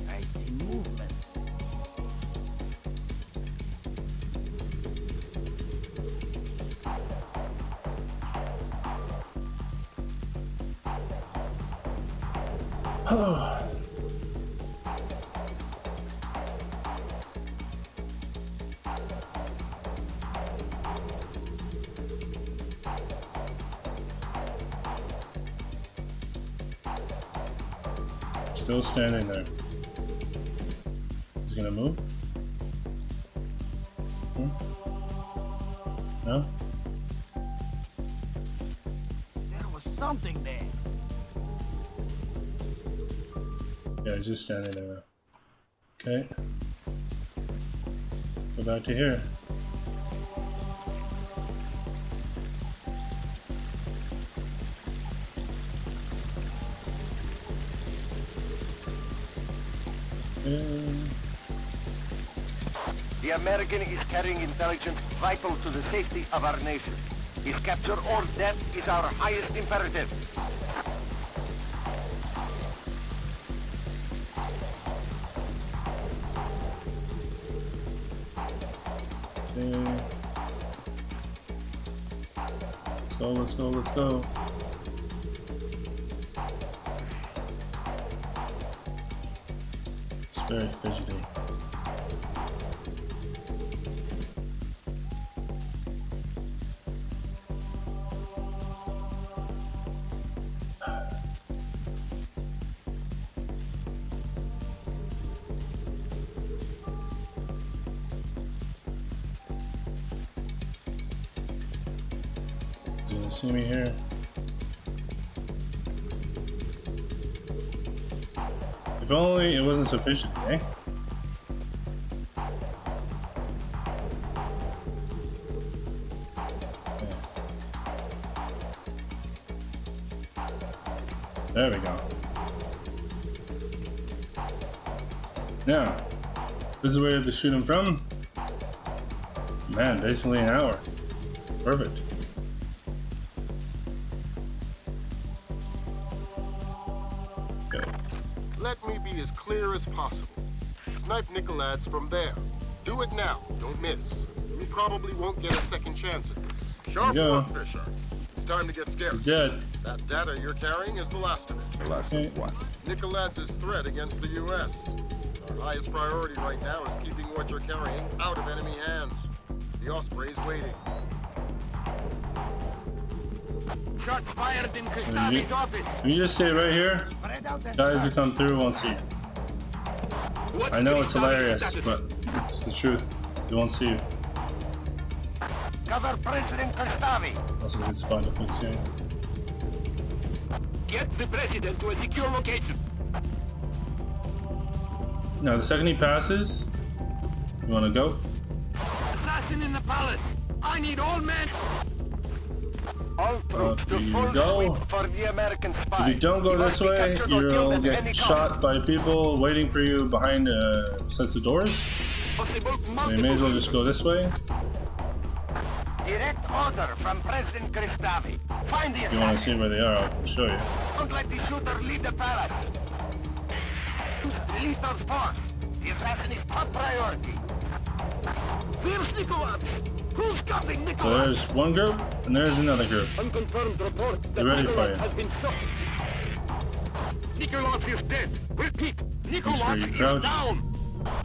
I see movement. Oh. Still standing there. Is he gonna move? No? There was something there. Yeah, he's just standing there. Okay. Go back to here. The American is carrying intelligence vital to the safety of our nation. His capture or death is our highest imperative. Let's go, let's go, let's go. It's very fidgety. See me here. If only it wasn't sufficient, eh? Yeah. There we go. Now, this is where you have to shoot him from. Man, basically an hour. Perfect. Let me be as clear as possible. Snipe Nikoladze from there. Do it now. Don't miss. You probably won't get a second chance at this. Sharp work, Fisher. It's time to get scared. He's dead. That data you're carrying is the last of it. The last of what? Nikoladze's threat against the U.S. Our highest priority right now is keeping what you're carrying out of enemy hands. The Osprey's waiting. Shots fired in Cristavi's office. You just stay right here. Guys who come through won't see you. I know it's hilarious, but it's the truth. They won't see you. Cover President Cristavi. Also a good spot to fix here. Get the president to a secure location. Now the second he passes, you wanna go? Assassin in the palace. I need all men. All troops There to you full go. sweep for the American spy. If you don't go He this must be way, captured or killed you'll at any get cost. shot by people waiting for you behind sets of doors. So you may as well just go this way. Direct order from President Cristavi. Find the If you want to see where they are, I'll show you. Don't let the shooter lead the palace. Lethal force. The assassin is top priority. Where's Nikoladze? Who's stopping Nikoladze? So there's one group, and there's another group. Unconfirmed report that They're ready for Nikoladze you. has been shot. Nikoladze is dead. Repeat, Make sure Nikoladze you is crouch, down.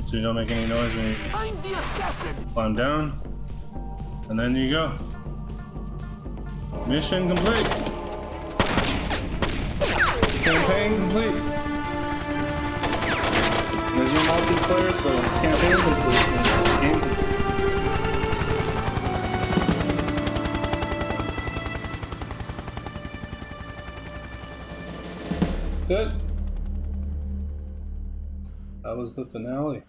so you don't make any noise when you Find the assassin. climb down. And then you go. Mission complete. Campaign complete. There's your multiplayer, so campaign complete and game complete. That's it. That was the finale.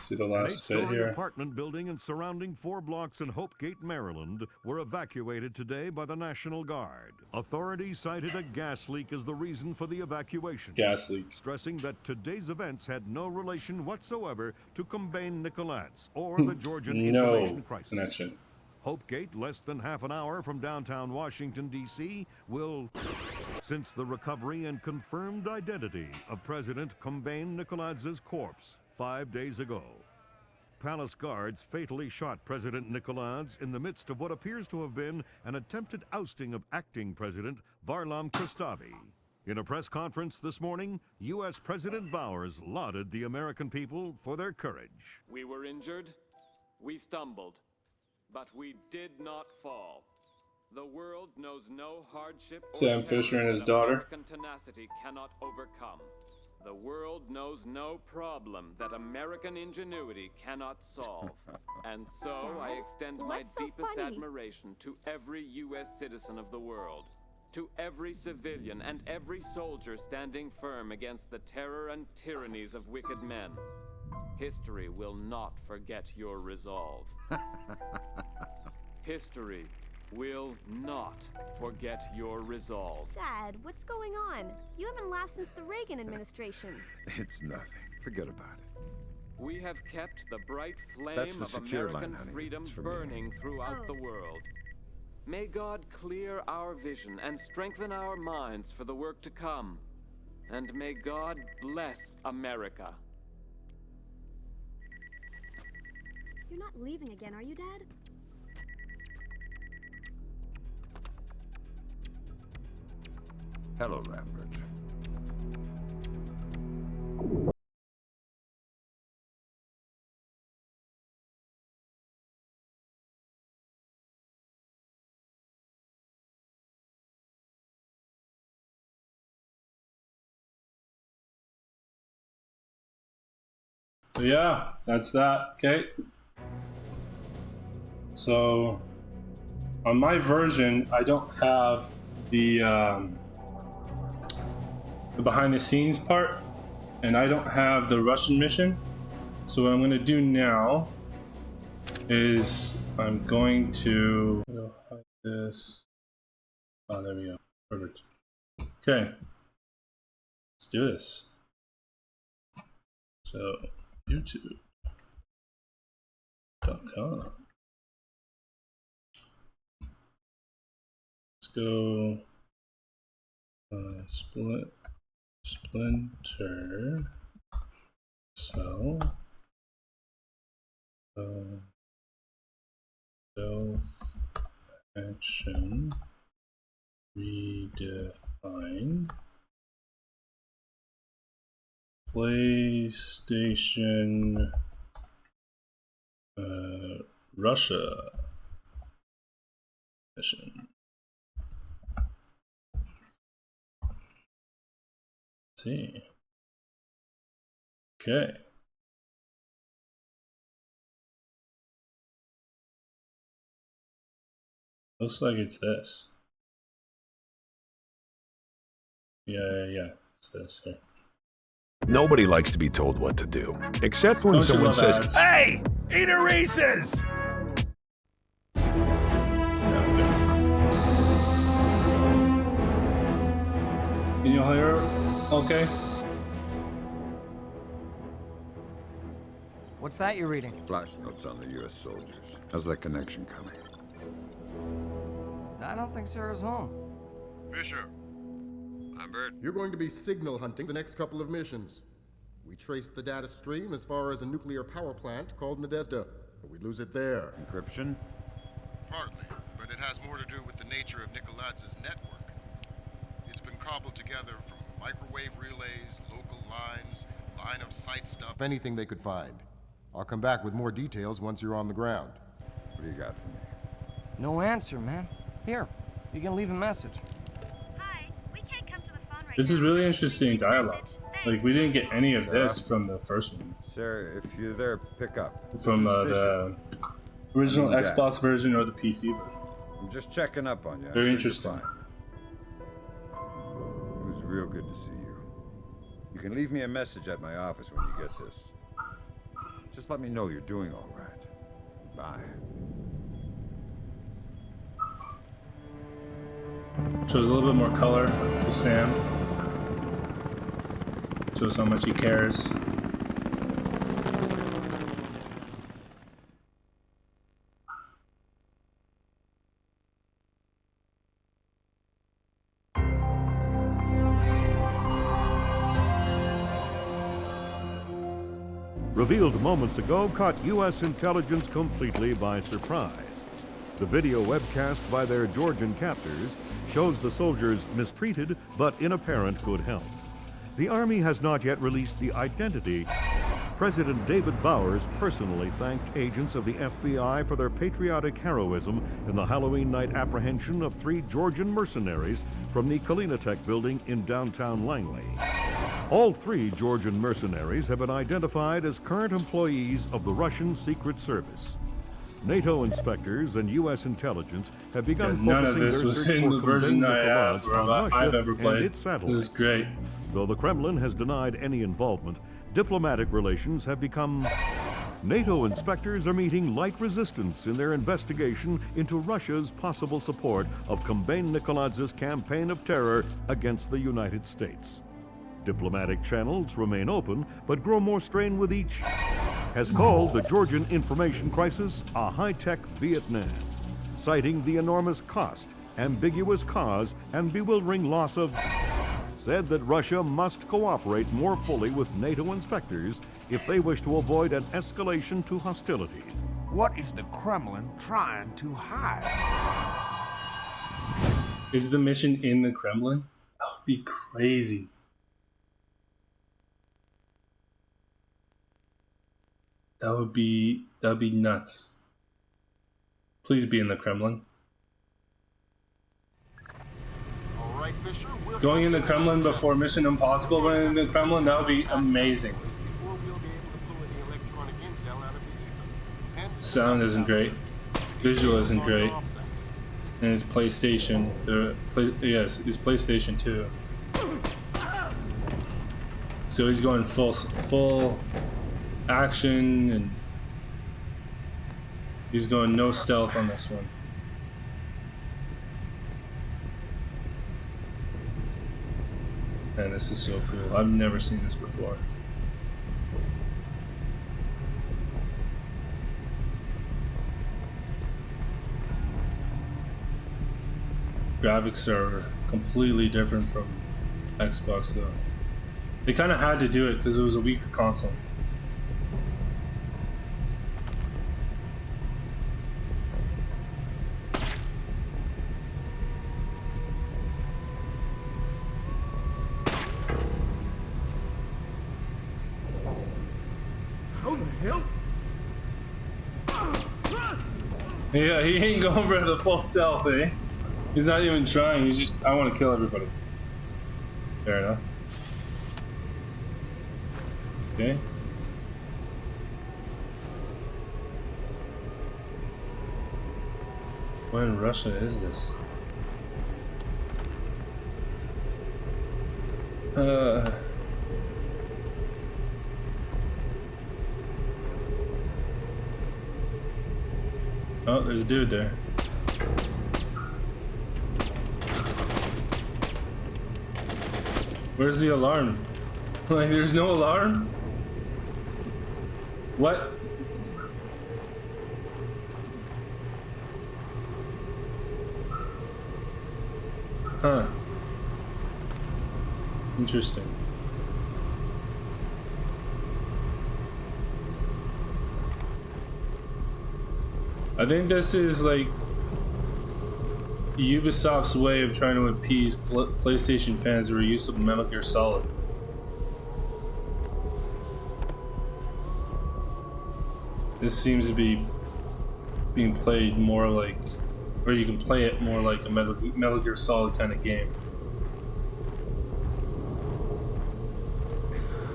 See the An last bit 8-story here. apartment building and surrounding 4 blocks in Hopegate, Maryland, were evacuated today by the National Guard. Authorities cited a gas leak as the reason for the evacuation. Gas leak. Stressing that today's events had no relation whatsoever to Kombayn Nikoladze or the Georgian information No crisis. connection. Hopegate, less than half an hour from downtown Washington, D.C., will, since the recovery and confirmed identity of President Kombayn Nikoladze's corpse 5 days ago. Palace guards fatally shot President Nikoladze in the midst of what appears to have been an attempted ousting of acting President Varlam Cristavi. In a press conference this morning, U.S. President Bowers lauded the American people for their courage. We were injured, we stumbled, but we did not fall. The world knows no hardship or Sam Fisher and his that daughter. American tenacity cannot overcome. The world knows no problem that American ingenuity cannot solve. And so I extend my what's so deepest funny? admiration to every U.S. citizen of the world, to every civilian and every soldier standing firm against the terror and tyrannies of wicked men. History will not forget your resolve. History will not forget your resolve. Dad, what's going on? You haven't laughed since the Reagan administration. It's nothing. Forget about it. We have kept the bright That's flame the of secure American line, honey. freedom It's for me. burning throughout Oh. the world. May God clear our vision and strengthen our minds for the work to come. And may God bless America. You're not leaving again, are you, Dad? Hello, Lambert. So yeah, that's that. Okay. So on my version, I don't have the behind the scenes part, and I don't have the Russian mission. So what I'm going to do now is I'm going to hide this. Oh, there we go. Perfect. Okay. Let's do this. So YouTube.com. Let's go Splinter. So self action redefine PlayStation Russia mission. Let's see. Okay. Looks like it's this. Yeah. It's this here. Nobody likes to be told what to do, except when Don't you someone love says, ads? "Hey, eat a Reese's!" Yeah, okay. Can you hear? Okay. What's that you're reading? Flash notes on the U.S. soldiers. How's that connection coming? I don't think Sarah's home. Fisher, Lambert. you're going to be signal hunting the next couple of missions. We traced the data stream as far as a nuclear power plant called Nadezhda, but we lose it there. Encryption? Partly, but it has more to do with the nature of Nikoladze's network. It's been cobbled together from microwave relays, local lines, line of sight stuff, anything they could find. I'll come back with more details once you're on the ground. What do you got for me? No answer, man. Here, you can leave a message. Hi, we can't come to the phone right This is now. really interesting dialogue. Thanks. Like, we didn't get any of this from the first one. Sarah, if you're there, pick up. From This is the original Yeah. Xbox version or the PC version. I'm just checking up on you. I'm Very sure you're interesting. fine. It was real good to see you. You can leave me a message at my office when you get this. Just let me know you're doing all right. Bye. Shows a little bit more color to Sam. Shows how much he cares. Revealed moments ago caught U.S. intelligence completely by surprise. The video webcast by their Georgian captors shows the soldiers mistreated but in apparent good health. The Army has not yet released the identity. President David Bowers personally thanked agents of the FBI for their patriotic heroism in the Halloween night apprehension of 3 Georgian mercenaries from the Kalinatek building in downtown Langley. All 3 Georgian mercenaries have been identified as current employees of the Russian Secret Service. NATO inspectors and U.S. intelligence have begun none of focusing this their was search in for the version Kombayn I have Nikoladze or on Russia I've ever and played. its satellites. This is great. Though the Kremlin has denied any involvement, diplomatic relations have become... NATO inspectors are meeting light resistance in their investigation into Russia's possible support of Kombayn Nikoladze's campaign of terror against the United States. Diplomatic channels remain open, but grow more strained with each... has called the Georgian information crisis a high-tech Vietnam, citing the enormous cost, ambiguous cause, and bewildering loss of... said that Russia must cooperate more fully with NATO inspectors if they wish to avoid an escalation to hostility. What is the Kremlin trying to hide? Is the mission in the Kremlin? That would be crazy. That would be nuts. Please be in the Kremlin. All right, Fisher, we're Going in the Kremlin before Mission Impossible went in the Kremlin, that would be amazing. before we'll be able to pull any electronic intel out of the ether. Hence, Sound isn't great. Visual isn't great. And his PlayStation, his PlayStation 2. So he's going full action, and he's going no stealth on this one. Man, this is so cool. I've never seen this before. Graphics are completely different from Xbox though. They kind of had to do it because it was a weaker console. How the hell? Yeah, he ain't going for the full stealth, eh? He's not even trying, he's just, I want to kill everybody. Fair enough. Okay. Where in Russia is this? Oh, there's a dude there. Where's the alarm? Like, there's no alarm? What? Huh. Interesting. I think this is like Ubisoft's way of trying to appease PlayStation fans who are used to Metal Gear Solid. This seems to be being played more like, or you can play it more like a Metal Gear Solid kind of game.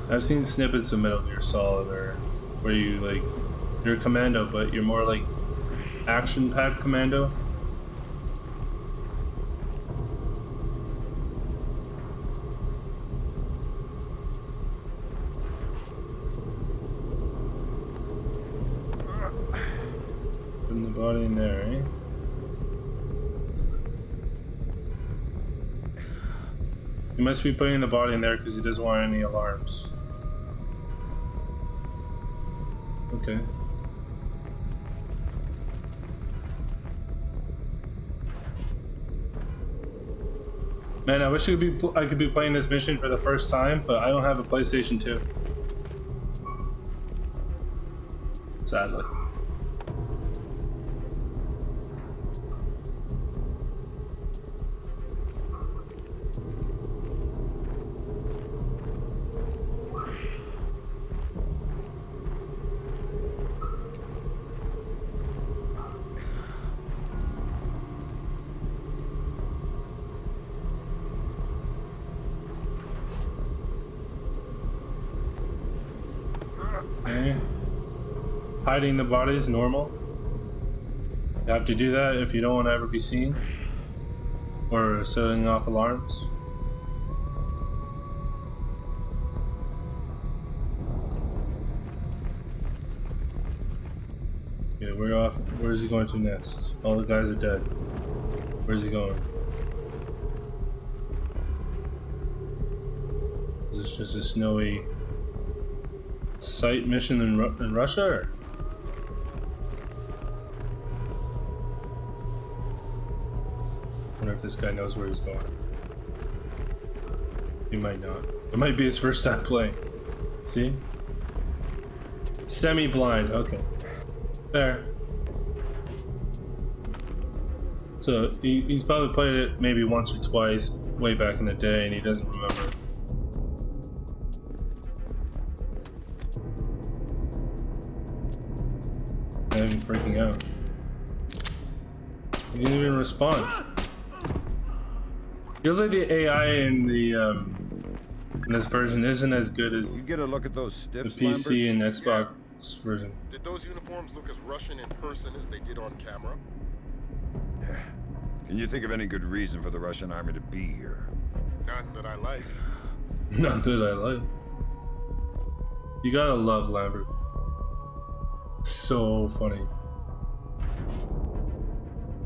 I've seen snippets of Metal Gear Solid where you like, you're a commando, but you're more like action-packed commando. Body in there, eh? He must be putting the body in there because he doesn't want any alarms. Okay. Man, I wish I could be playing this mission for the first time, but I don't have a PlayStation 2. Sadly. Okay. Hiding the body is normal. You have to do that if you don't want to ever be seen. Or setting off alarms. Yeah, where is he going to next? All the guys are dead. Where's he going? Is this just a snowy site mission in Russia? Or? I wonder if this guy knows where he's going. He might not. It might be his first time playing. See? Semi-blind. Okay. There. So he's probably played it maybe once or twice way back in the day and he doesn't remember. I'm freaking out. He didn't even respond. Feels like the AI in the in this version isn't as good as you get a look at those stiffs, the PC Lambert? and Xbox version. Did those uniforms look as Russian in person as they did on camera? Can you think of any good reason for the Russian army to be here? None that I like. Not that I like. You gotta love Lambert. So funny.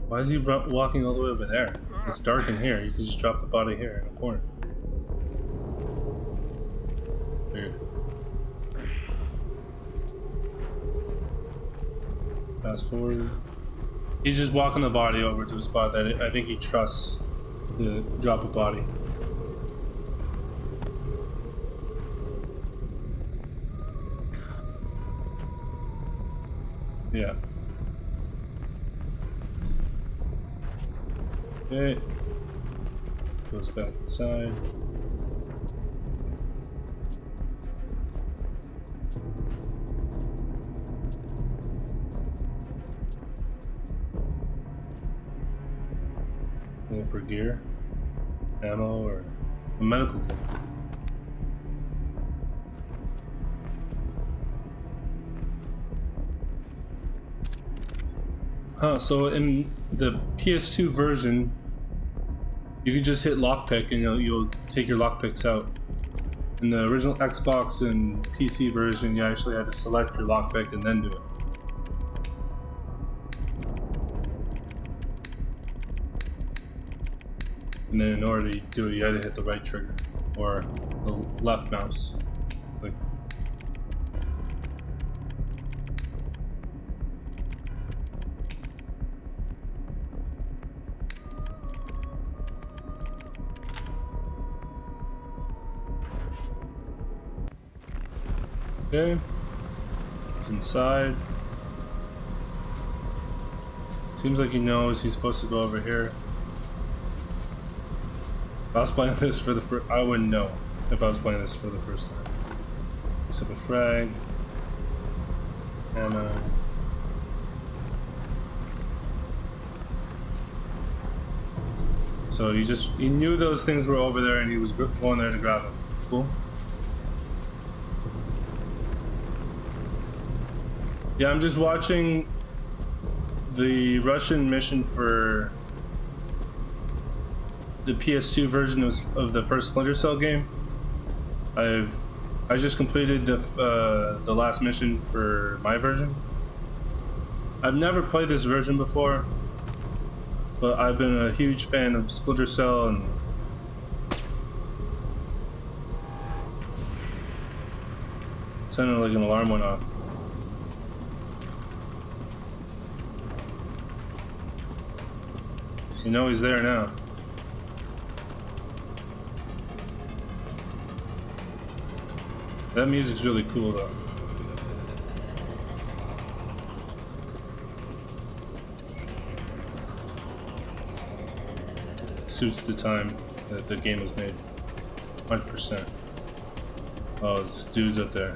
Why is he walking all the way over there? It's dark in here. You can just drop the body here in the corner. Weird. Fast forward. He's just walking the body over to a spot that I think he trusts to drop a body. Yeah. Okay. Goes back inside. Looking for gear, ammo, or a medical kit. Huh, so in the PS2 version, you can just hit lockpick and you'll take your lockpicks out. In the original Xbox and PC version, you actually had to select your lockpick and then do it. And then in order to do it, you had to hit the right trigger or the left mouse. Like, okay, he's inside. Seems like he knows he's supposed to go over here. If I was playing this for the first, I wouldn't know if I was playing this for the first time. Piece up a frag, and so he knew those things were over there, and he was going there to grab them. Cool. Yeah, I'm just watching the Russian mission for the PS2 version of the first Splinter Cell game. I just completed the last mission for my version. I've never played this version before, but I've been a huge fan of Splinter Cell and sounded like an alarm went off. You know he's there now. That music's really cool though. Suits the time that the game was made. 100%. Oh, this dude's up there.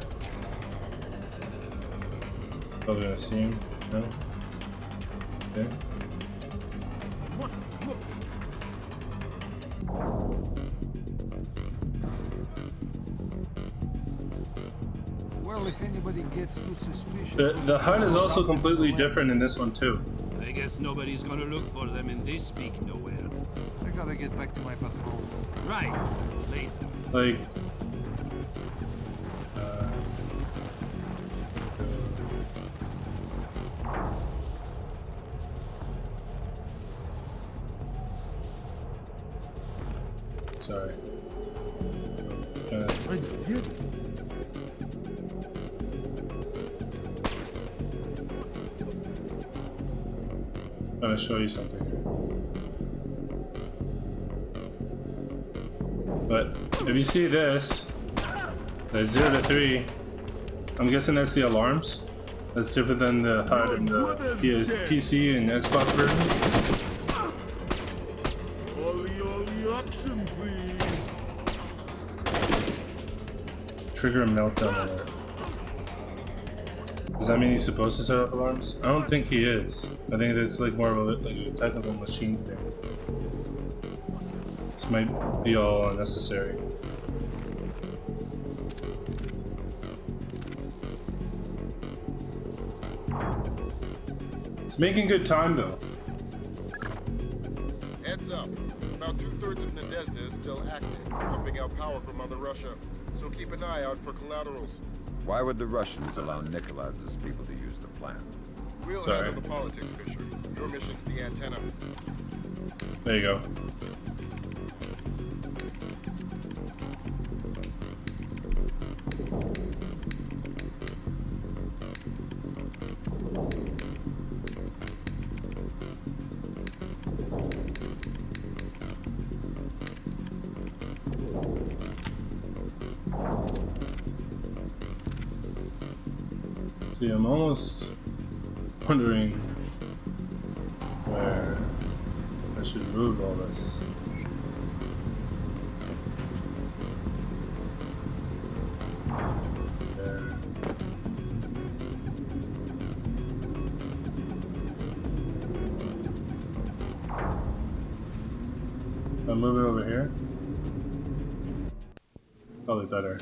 Probably gonna see him? No? Okay. Well, if anybody gets too suspicious... The HUD is also completely different in this one too. I guess nobody's gonna look for them in this speak nowhere. I gotta get back to my patrol. Right. Later. Like... Sorry. I'm gonna show you something here. But if you see this, that's 0 to 3, I'm guessing that's the alarms. That's different than the HUD in the PC and Xbox version. Trigger a meltdown alert. Does that mean he's supposed to set up alarms? I don't think he is. I think that's like more of a technical machine thing. This might be all unnecessary. It's making good time though. Heads up. About 2/3 of Nadezhda is still active, pumping out power from Mother Russia. So keep an eye out for collaterals. Why would the Russians allow Nikoladze's people to use the plant? We'll handle the politics, Fisher. Your mission's the antenna. There you go. See, I'm almost wondering where I should move all this. There. I'll move it over here. Probably better.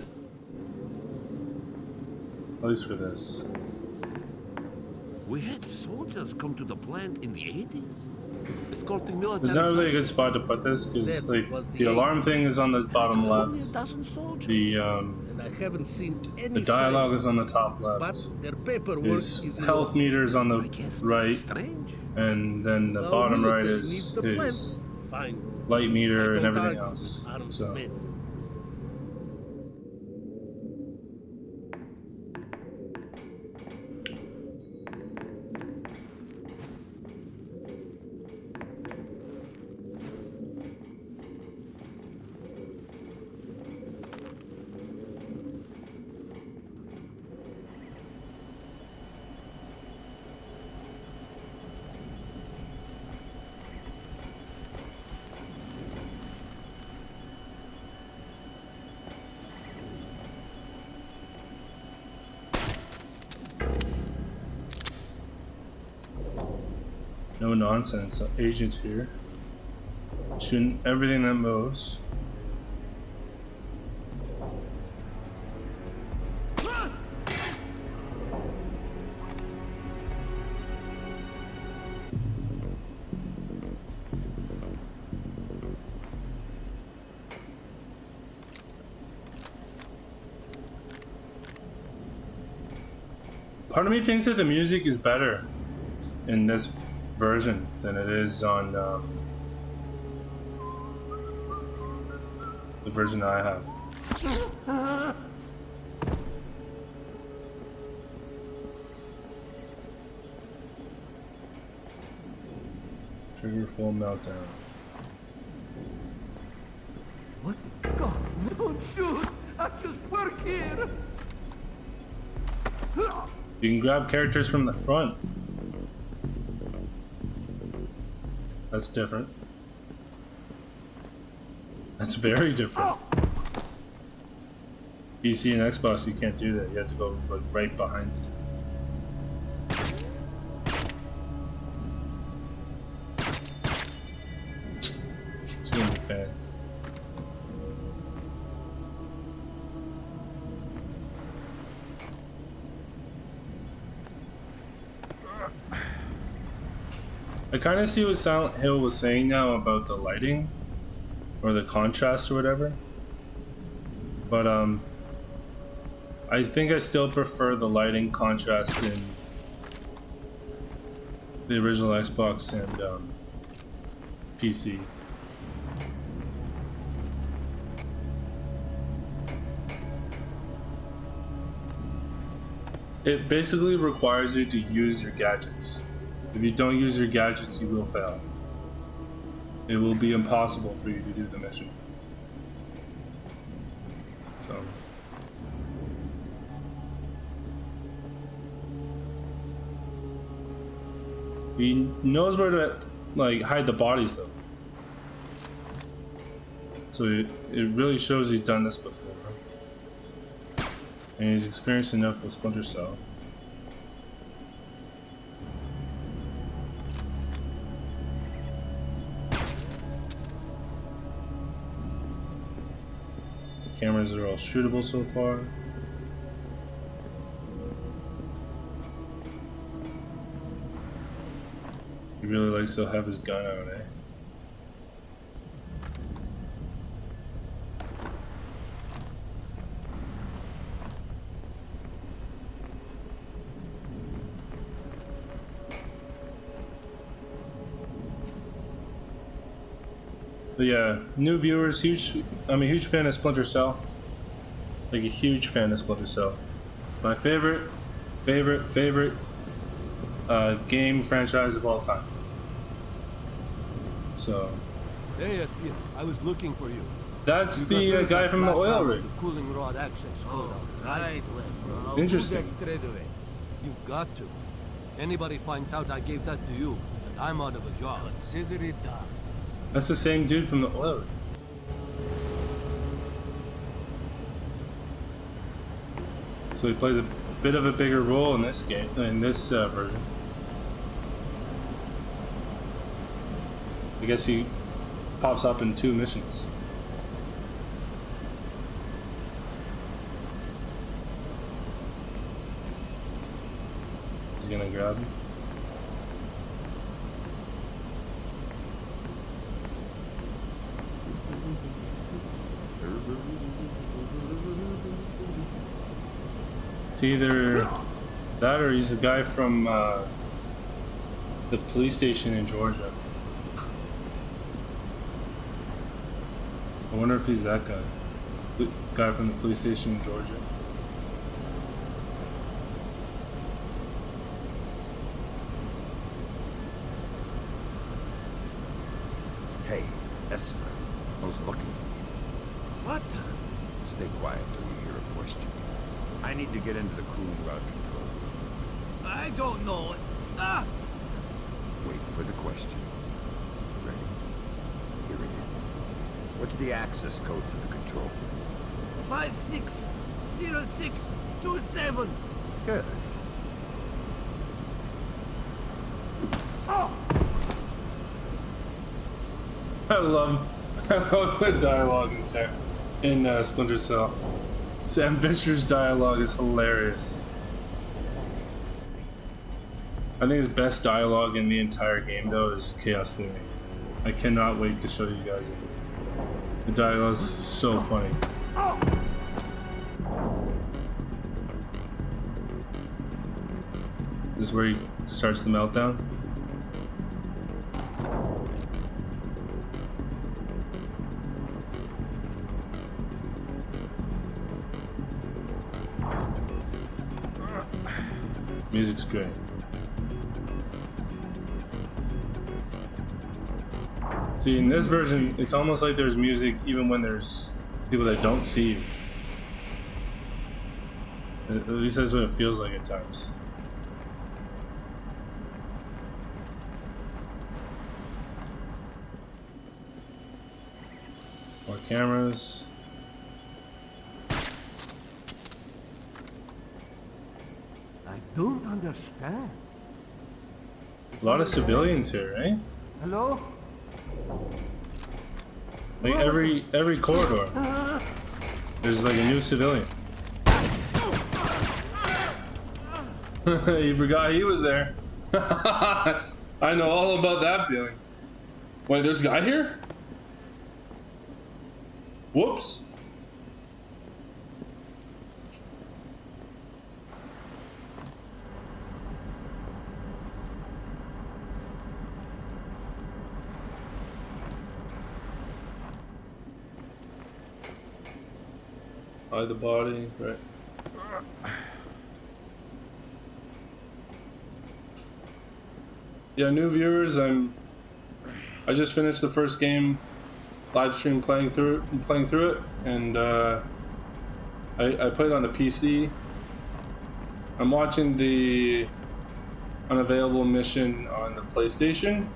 At least for this. We had soldiers come to the plant in the 80s, escorting military. There's not really a good spot to put this because like the alarm thing is on the bottom left. The dialogue is on the top left. His health meter is on the right, and then the bottom right is his light meter and everything else. So. No nonsense, agents here. Shooting everything that moves. Part of me thinks that the music is better in this version than it is on the version I have. Trigger full meltdown. What? God, don't shoot! I just work here! You can grab characters from the front. That's different. That's very different. PC and Xbox, you can't do that. You have to go like right behind the dude. It's gonna be fan. I kind of see what Silent Hill was saying now about the lighting or the contrast or whatever, but I think I still prefer the lighting contrast in the original Xbox and PC. It basically requires you to use your gadgets. If you don't use your gadgets, you will fail. It will be impossible for you to do the mission. So. He knows where to like hide the bodies though. So it really shows he's done this before. And he's experienced enough with Splinter Cell. Cameras are all shootable so far. He really likes to have his gun out, eh? But yeah, new viewers, I'm a huge fan of Splinter Cell. Like a huge fan of Splinter Cell. It's my favorite game franchise of all time. So. Hey, Esther, I was looking for you. That's the guy from the oil rig. The cooling rod access code. Right. Interesting. Straight away. You've got to. Anybody finds out I gave that to you, and I'm out of a job. Consider it done. That's the same dude from the oil rig. So he plays a bit of a bigger role in this game, in this version. I guess he pops up in 2 missions. Is he gonna grab him? It's either that or he's the guy from the police station in Georgia. I wonder if he's that guy. The guy from the police station in Georgia. Hey, Esfer. I was looking for you. What? Stay quiet till you hear a question. I need to get into the cooling rod control. I don't know. Ah! Wait for the question. Ready? Here it is. What's the access code for the control? 560627. Good. Oh! I love the dialogue in Splinter Cell. Sam Fisher's dialogue is hilarious. I think his best dialogue in the entire game, though, is Chaos Theory. I cannot wait to show you guys it. The dialogue is so funny. This is where he starts the meltdown. Music's great. See, in this version, it's almost like there's music even when there's people that don't see you. At least that's what it feels like at times. More cameras. I don't understand. A lot of civilians here, eh? Hello? Like every corridor, there's like a new civilian. You forgot he was there. I know all about that feeling. Wait, there's a guy here? Whoops. Hide the body, right? Yeah, new viewers, I just finished the first game, live stream playing through it, and I played on the PC. I'm watching the unavailable mission on the PlayStation,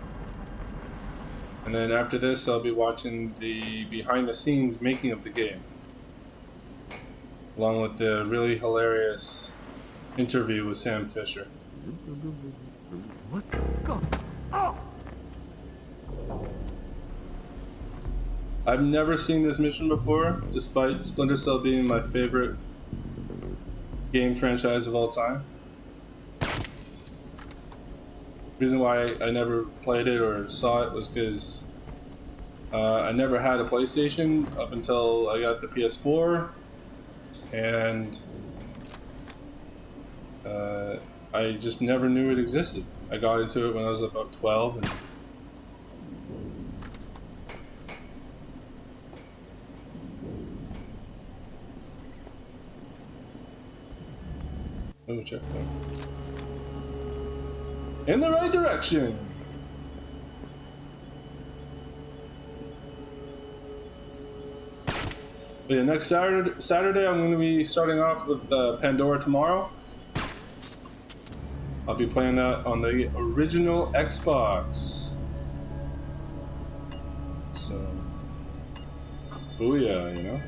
and then after this, I'll be watching the behind the scenes making of the game, along with the really hilarious interview with Sam Fisher. What? Go. Oh! I've never seen this mission before, despite Splinter Cell being my favorite game franchise of all time. The reason why I never played it or saw it was because I never had a PlayStation up until I got the PS4, and I just never knew it existed. I got into it when I was about 12, and oh, checkpoint. In the right direction. But yeah, next Saturday I'm going to be starting off with Pandora tomorrow. I'll be playing that on the original Xbox. So, booyah, you know?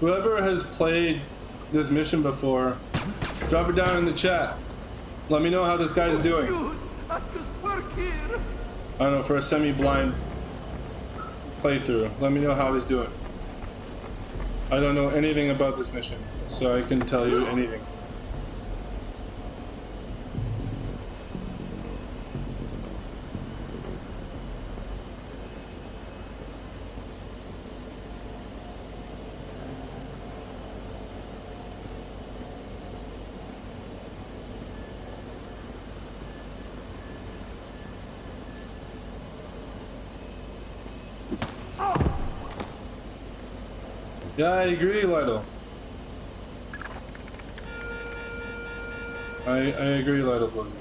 Whoever has played this mission before, drop it down in the chat. Let me know how this guy's doing. I don't know, for a semi-blind playthrough. Let me know how he's doing. I don't know anything about this mission, so I couldn't tell you anything. Yeah, I agree, Lido. I agree, Lido Blizzard.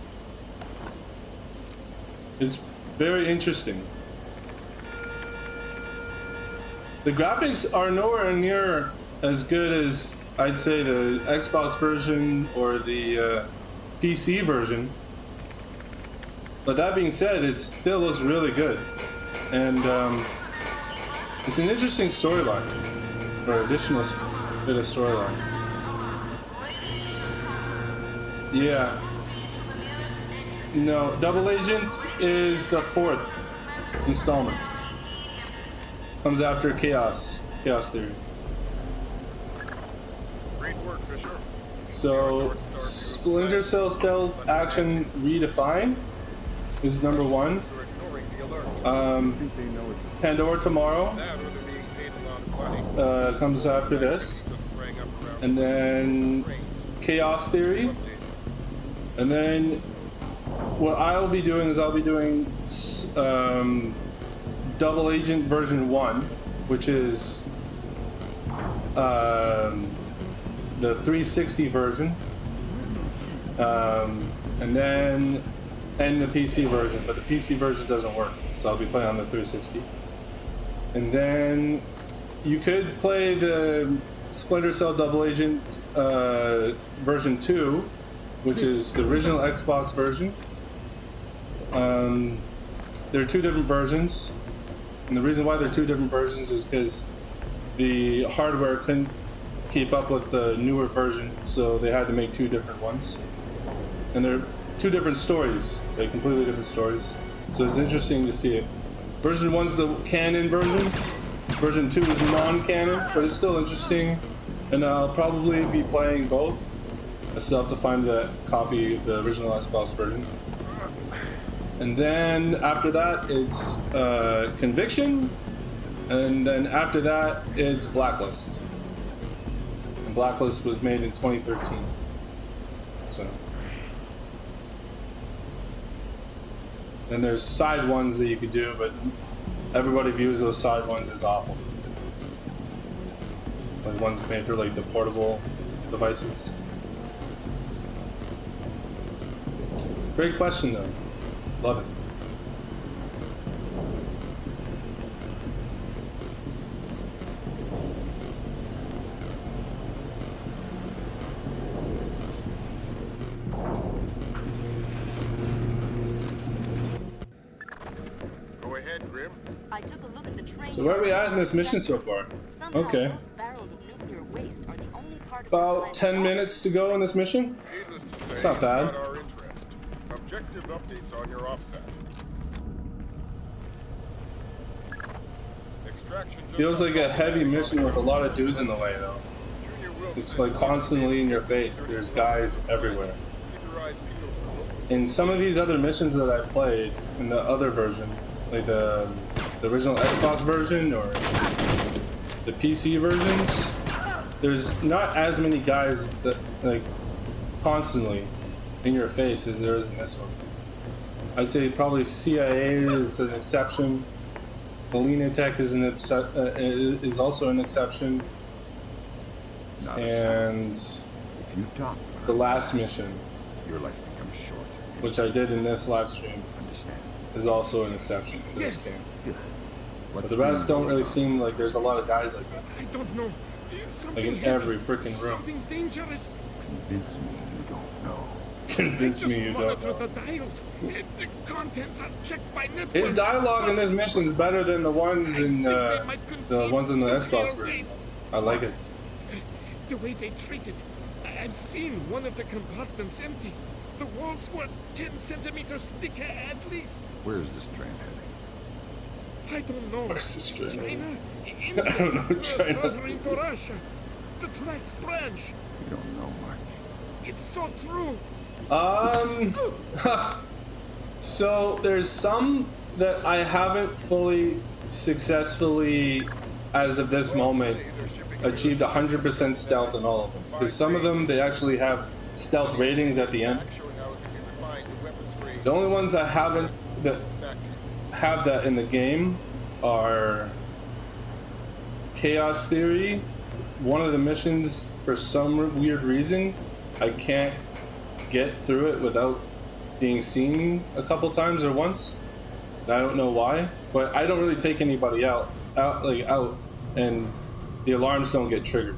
It's very interesting. The graphics are nowhere near as good as I'd say the Xbox version or the PC version. But that being said, it still looks really good. And it's an interesting storyline, or additional bit of storyline. Yeah. No, Double Agent is the 4th installment. Comes after Chaos Theory. Great work, Fisher. So, Splinter Cell Stealth Action Redefined is number 1. Pandora Tomorrow comes after this. And then Chaos Theory. And then what I'll be doing is I'll be doing Double Agent version 1, which is the 360 version, and then the PC version, but the PC version doesn't work, so I'll be playing on the 360. And then you could play the Splinter Cell Double Agent version 2, which is the original Xbox version. There are 2 different versions, and the reason why there are 2 different versions is because the hardware couldn't keep up with the newer version, so they had to make 2 different ones. And they're 2 different stories, like completely different stories. So it's interesting to see it. Version 1's the canon version, version 2 is non-canon, but it's still interesting, and I'll probably be playing both. I still have to find the copy of the original Xbox version. And then after that, it's Conviction, and then after that, it's Blacklist. And Blacklist was made in 2013. So. Then there's side ones that you could do, but everybody views those side ones as awful. Like ones made for like the portable devices. Great question though. Love it. Go ahead, Grim. I took a look at the train. So where are we at in this mission so far? Okay. About 10 minutes to go in this mission. It's not bad. Objective updates on your offset. Extraction Feels like a heavy mission with a lot of dudes in the way though. It's like constantly in your face. There's guys everywhere. In some of these other missions that I played in the other version, like the original Xbox version or the PC versions, there's not as many guys that like constantly in your face as there is in this one. I'd say probably CIA is an exception. Molina Tech is is also an exception. And if you talk the last mission, your life becomes short. Which I did in this live stream, is also an exception for this game. But the rest don't really seem like there's a lot of guys like this. I don't know. Like in every freaking room. Something dangerous. Convince me you don't know. Convince me you don't know. The dials. The contents are checked by network. His dialogue in this mission is better than the ones in the Xbox version. I like it. The way they treat it. I've seen one of the compartments empty. The walls were 10 centimeters thicker at least. Where is this train heading? I don't know. Where's this train China? I don't know, China. Further into Russia. The tracks branch. You don't know much. It's so true. So there's some that I haven't fully successfully, as of this moment, achieved 100% stealth in all of them. Because some of them, they actually have stealth ratings at the end. The only ones I haven't that have that in the game are Chaos Theory. One of the missions, for some weird reason, I can't get through it without being seen a couple times or once. I don't know why, but I don't really take anybody out and the alarms don't get triggered.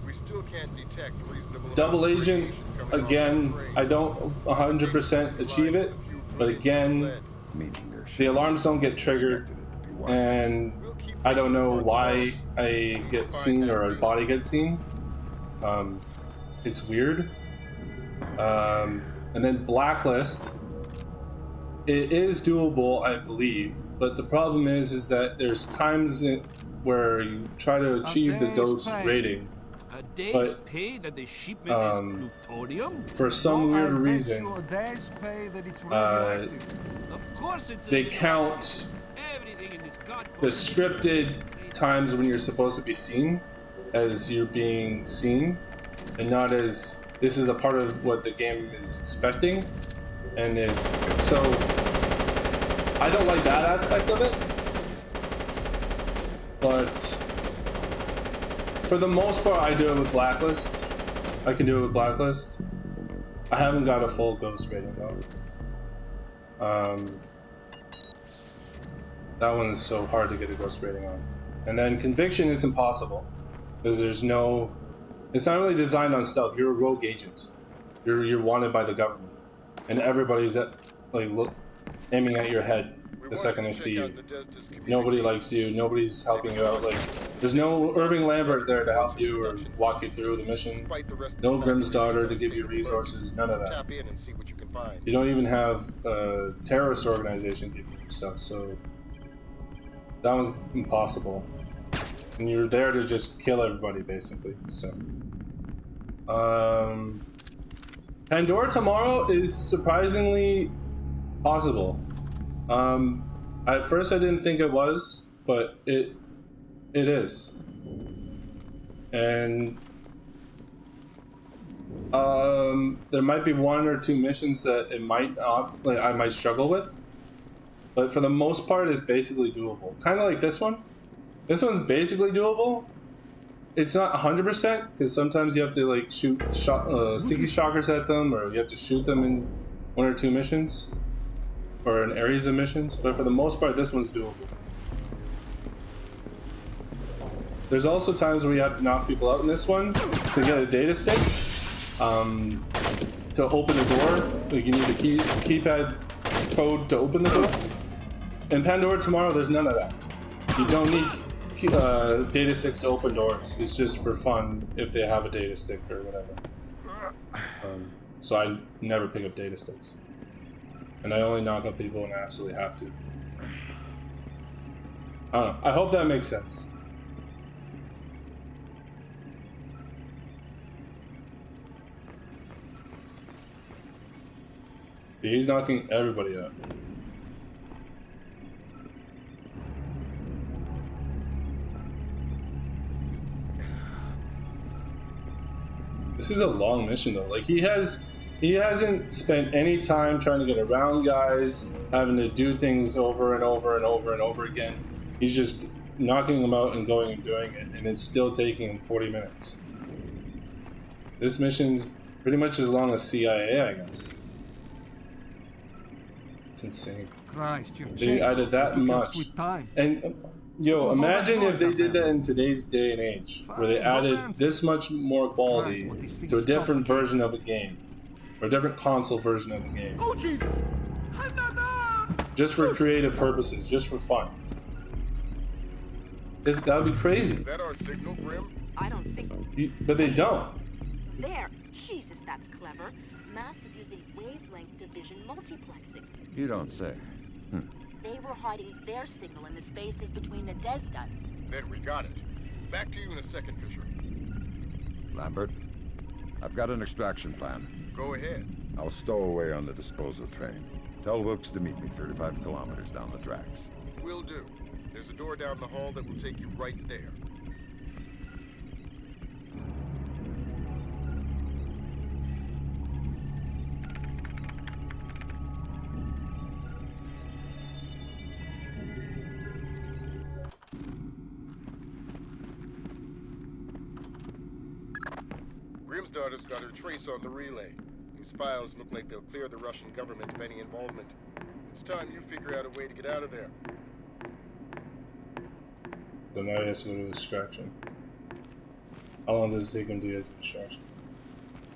We still can't detect reasonable Double agent, again, I don't 100% achieve it, but again, the alarms don't get triggered, and I don't know why I get seen or a body gets seen. It's weird. And then Blacklist, it is doable, I believe, but the problem is that there's times where you try to achieve the ghost rating, but for some weird reason, they count the scripted times when you're supposed to be seen as you're being seen, and not as this is a part of what the game is expecting. And so I don't like that aspect of it, but for the most part I do it with Blacklist. I can do it with Blacklist. I haven't got a full ghost rating though. That one is so hard to get a ghost rating on. And then Conviction is impossible because there's no, it's not really designed on stealth. You're a rogue agent. You're wanted by the government, and everybody's aiming at your head the second they see you. Nobody likes you. Nobody's helping you out. Like, there's no Irving Lambert there to help you or walk you through the mission. No Grimm's daughter to give you resources. None of that. You don't even have a terrorist organization giving you stuff. So that was impossible. And you're there to just kill everybody, basically. So, Pandora tomorrow is surprisingly possible. At first I didn't think it was, but it is. And there might be one or two missions that it might not, like, I might struggle with, but for the most part it's basically doable. Kind of like this one. This one's basically doable. It's not 100% because sometimes you have to like shoot sticky shockers at them, or you have to shoot them in one or two missions, or in areas of missions. But for the most part, this one's doable. There's also times where you have to knock people out in this one to get a data stick. To open the door, like you need a keypad code to open the door. In Pandora tomorrow, there's none of that. You don't need data sticks to open doors. It's just for fun if they have a data stick or whatever. So I never pick up data sticks, and I only knock out people when I absolutely have to. I don't know. I hope that makes sense. He's knocking everybody out. This is a long mission though. Like he hasn't spent any time trying to get around guys, having to do things over and over and over and over again. He's just knocking them out and going and doing it, and it's still taking him 40 minutes. This mission's pretty much as long as CIA, I guess. It's insane. Christ, they added that much. And yo, imagine if they did that in today's day and age, where they added this much more quality to a different version of a game, or a different console version of a game. Just for creative purposes, just for fun. That would be crazy. Is that our signal, Grim? I don't think... But they don't. There. Jesus, that's clever. Mass was using wavelength division multiplexing. You don't say. They were hiding their signal in the spaces between the dead studs. Then we got it. Back to you in a second, Fisher. Lambert, I've got an extraction plan. Go ahead. I'll stow away on the disposal train. Tell Wilkes to meet me 35 kilometers down the tracks. Will do. There's a door down the hall that will take you right there. Grim's daughter's got her trace on the relay. These files look like they'll clear the Russian government of any involvement. It's time you figure out a way to get out of there. So now he has to go to distraction. How long does it take him to get to distraction?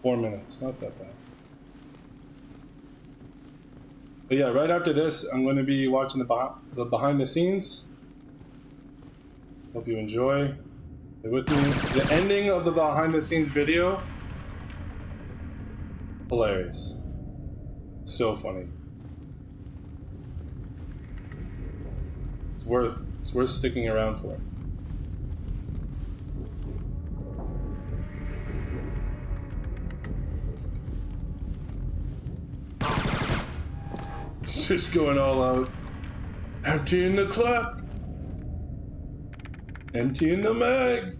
4 minutes, not that bad. But yeah, right after this, I'm going to be watching the behind the scenes. Hope you enjoy. Stay with me. The ending of the behind the scenes video, hilarious. So funny. It's worth sticking around for. It's just going all out. Emptying the clip. Emptying the mag.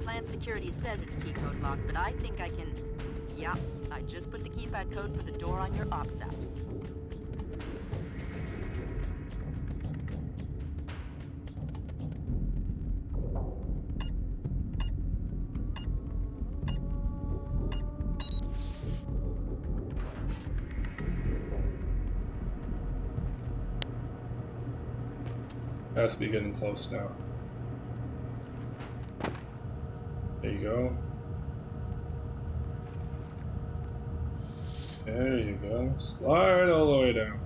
Plant security says it's key code locked, but I think I can... Yeah, I just put the keypad code for the door on your OPSAT. Has to be getting close now. There you go. There you go. Slide all the way down.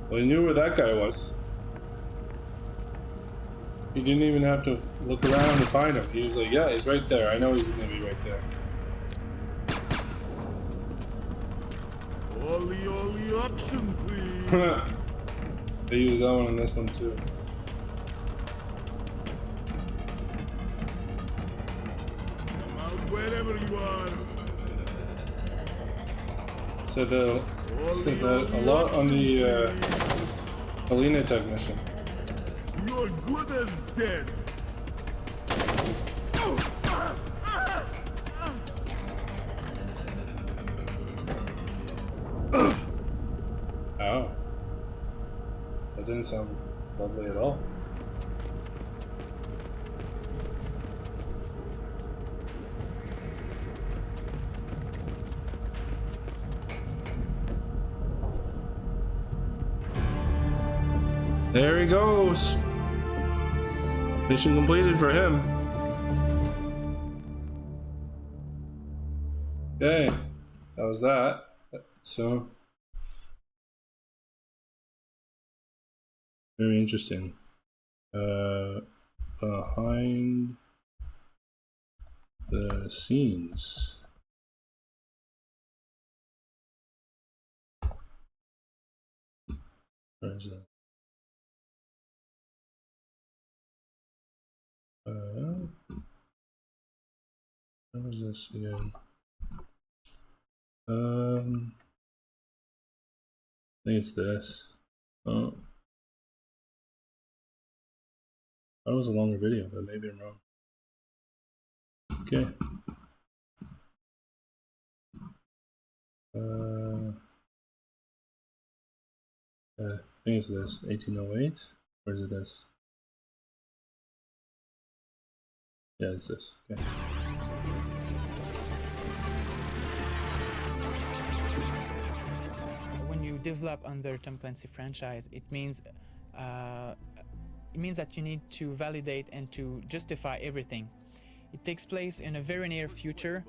Well, he knew where that guy was. He didn't even have to look around to find him. He was like, yeah, he's right there. I know he's gonna be right there. Ollie option, please. They use that one in this one too. Come out wherever you are. Said that a lot on the Helena Tech mission. You're good as dead. Oh. That didn't sound lovely at all. There he goes. Mission completed for him. Okay, that was that. So, very interesting. Behind the scenes. Where is that? What was this again? I think it's this. Oh, that was a longer video, but maybe I'm wrong. Okay. I think it's this 1808. Or is it this? Yeah, it's this. Okay. When you develop under Tom Clancy franchise, it means that you need to validate and to justify everything. It takes place in a very near future,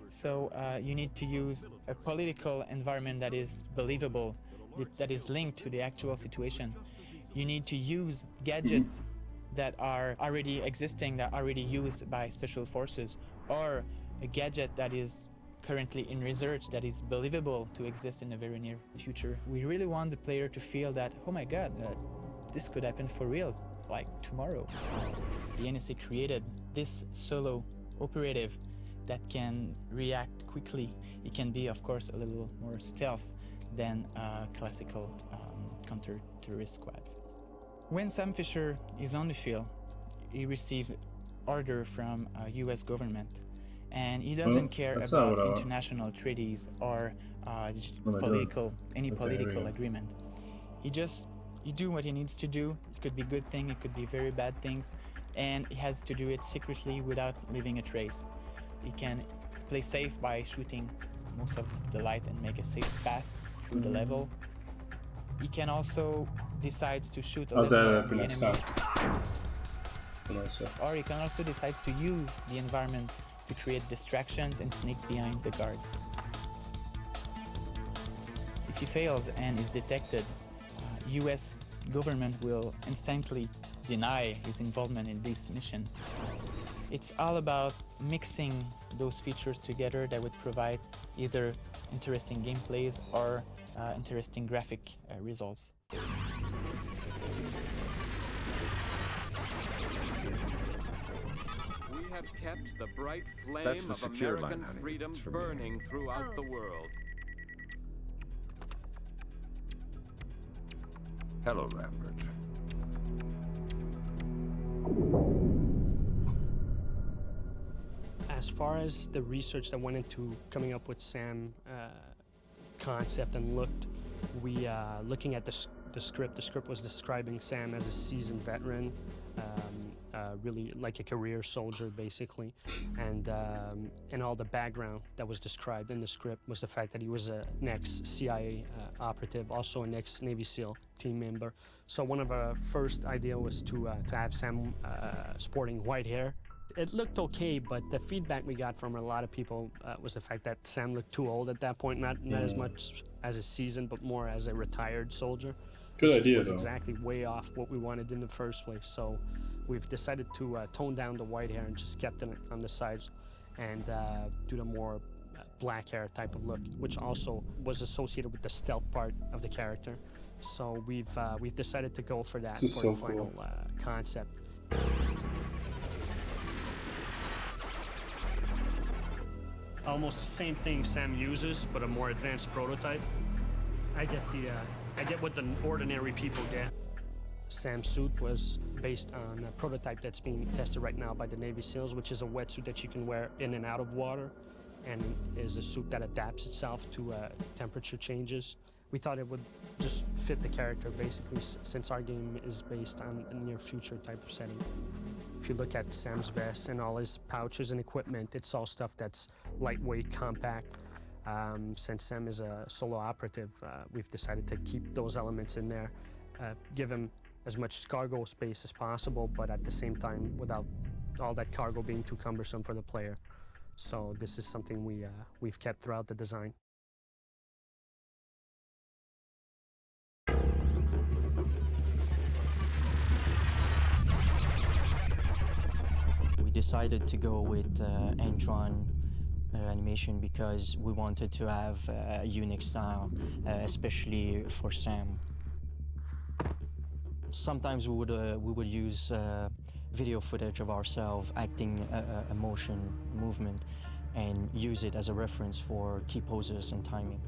so you need to use a political environment that is believable, that is linked to the actual situation. You need to use gadgets that are already existing, that are already used by special forces, or a gadget that is currently in research that is believable to exist in the very near future. We really want the player to feel that, oh my god, this could happen for real, like tomorrow. The NSA created this solo operative that can react quickly. It can be, of course, a little more stealth than classical counter-terrorist squads. When Sam Fisher is on the field, he receives order from US government, and he doesn't care about international treaties or any political agreement. He do what he needs to do. It could be good thing, it could be very bad things, and he has to do it secretly without leaving a trace. He can play safe by shooting most of the light and make a safe path through the level. He can also decide to shoot a little more of the enemy. Or he can also decide to use the environment to create distractions and sneak behind the guards. If he fails and is detected, US government will instantly deny his involvement in this mission. It's all about mixing those features together that would provide either interesting gameplays or interesting graphic results. We have kept the bright flame of American freedom burning throughout the world. Hello, Lambert. As far as the research that went into coming up with Sam concept and looked, we looking at the script was describing Sam as a seasoned veteran, really like a career soldier basically, and all the background that was described in the script was the fact that he was an ex-CIA operative, also an ex-Navy SEAL team member. So one of our first idea was to have Sam sporting white hair. It looked okay, but the feedback we got from a lot of people was the fact that Sam looked too old at that point, not as much as a seasoned, but more as a retired soldier. Good idea, was though. Exactly way off what we wanted in the first place. So we've decided to tone down the white hair and just kept it on the sides and do the more black hair type of look, which also was associated with the stealth part of the character. So we've decided to go for that for the final concept. Almost the same thing Sam uses, but a more advanced prototype. I get what the ordinary people get. Sam's suit was based on a prototype that's being tested right now by the Navy SEALs, which is a wetsuit that you can wear in and out of water, and is a suit that adapts itself to temperature changes. We thought it would just fit the character basically, since our game is based on a near future type of setting. If you look at Sam's vest and all his pouches and equipment, it's all stuff that's lightweight, compact. Since Sam is a solo operative, we've decided to keep those elements in there, give him as much cargo space as possible, but at the same time without all that cargo being too cumbersome for the player. So this is something we've kept throughout the design. We decided to go with Antron animation because we wanted to have a unique style, especially for Sam. Sometimes we would use video footage of ourselves acting a motion movement and use it as a reference for key poses and timing.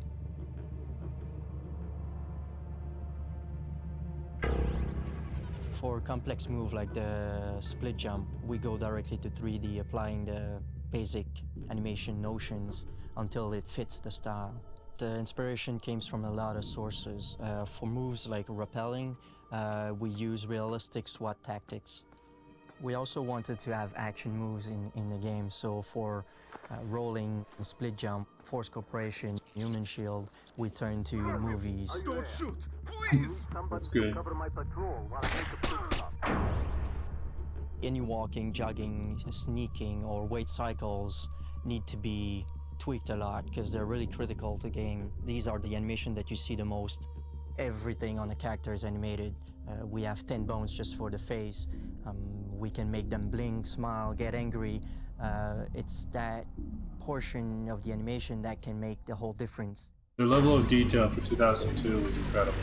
For complex move like the split jump, we go directly to 3D, applying the basic animation notions until it fits the style. The inspiration came from a lot of sources. For moves like rappelling, we use realistic SWAT tactics. We also wanted to have action moves in the game, so for rolling, split jump, force corporation, human shield, we turn to movies. Don't shoot, please! That's good. Any walking, jogging, sneaking, or weight cycles need to be tweaked a lot because they're really critical to game. These are the animation that you see the most. Everything on the character is animated. We have 10 bones just for the face. We can make them blink, smile, get angry. It's that portion of the animation that can make the whole difference. The level of detail for 2002 was incredible.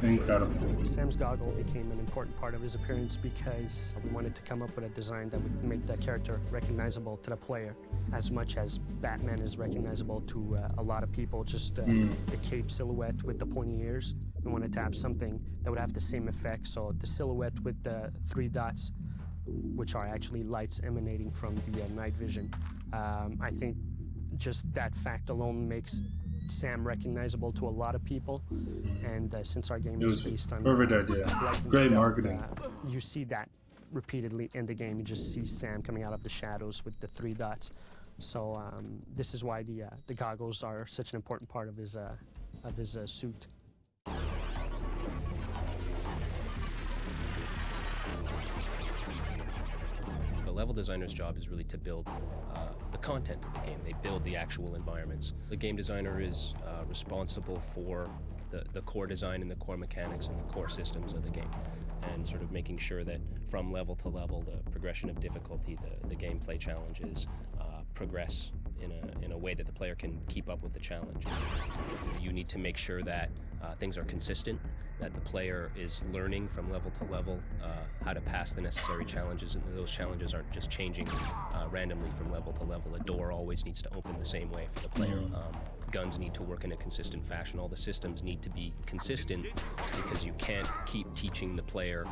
Incredible. Sam's goggle became an important part of his appearance because we wanted to come up with a design that would make that character recognizable to the player as much as Batman is recognizable to a lot of people. Just the cape silhouette with the pointy ears. We wanted to have something that would have the same effect. So the silhouette with the 3 dots, which are actually lights emanating from the night vision. I think just that fact alone makes Sam recognizable to a lot of people, and since our game is based on perfect idea, great stealth, marketing. You see that repeatedly in the game. You just see Sam coming out of the shadows with the 3 dots. So this is why the goggles are such an important part of his suit. The level designer's job is really to build the content of the game. They build the actual environments. The game designer is responsible for the core design and the core mechanics and the core systems of the game, and sort of making sure that from level to level, the progression of difficulty, the gameplay challenges progress in a way that the player can keep up with the challenge. You need to make sure that things are consistent, that the player is learning from level to level how to pass the necessary challenges, and those challenges aren't just changing randomly from level to level. A door always needs to open the same way for the player. Guns need to work in a consistent fashion. All the systems need to be consistent because you can't keep teaching the player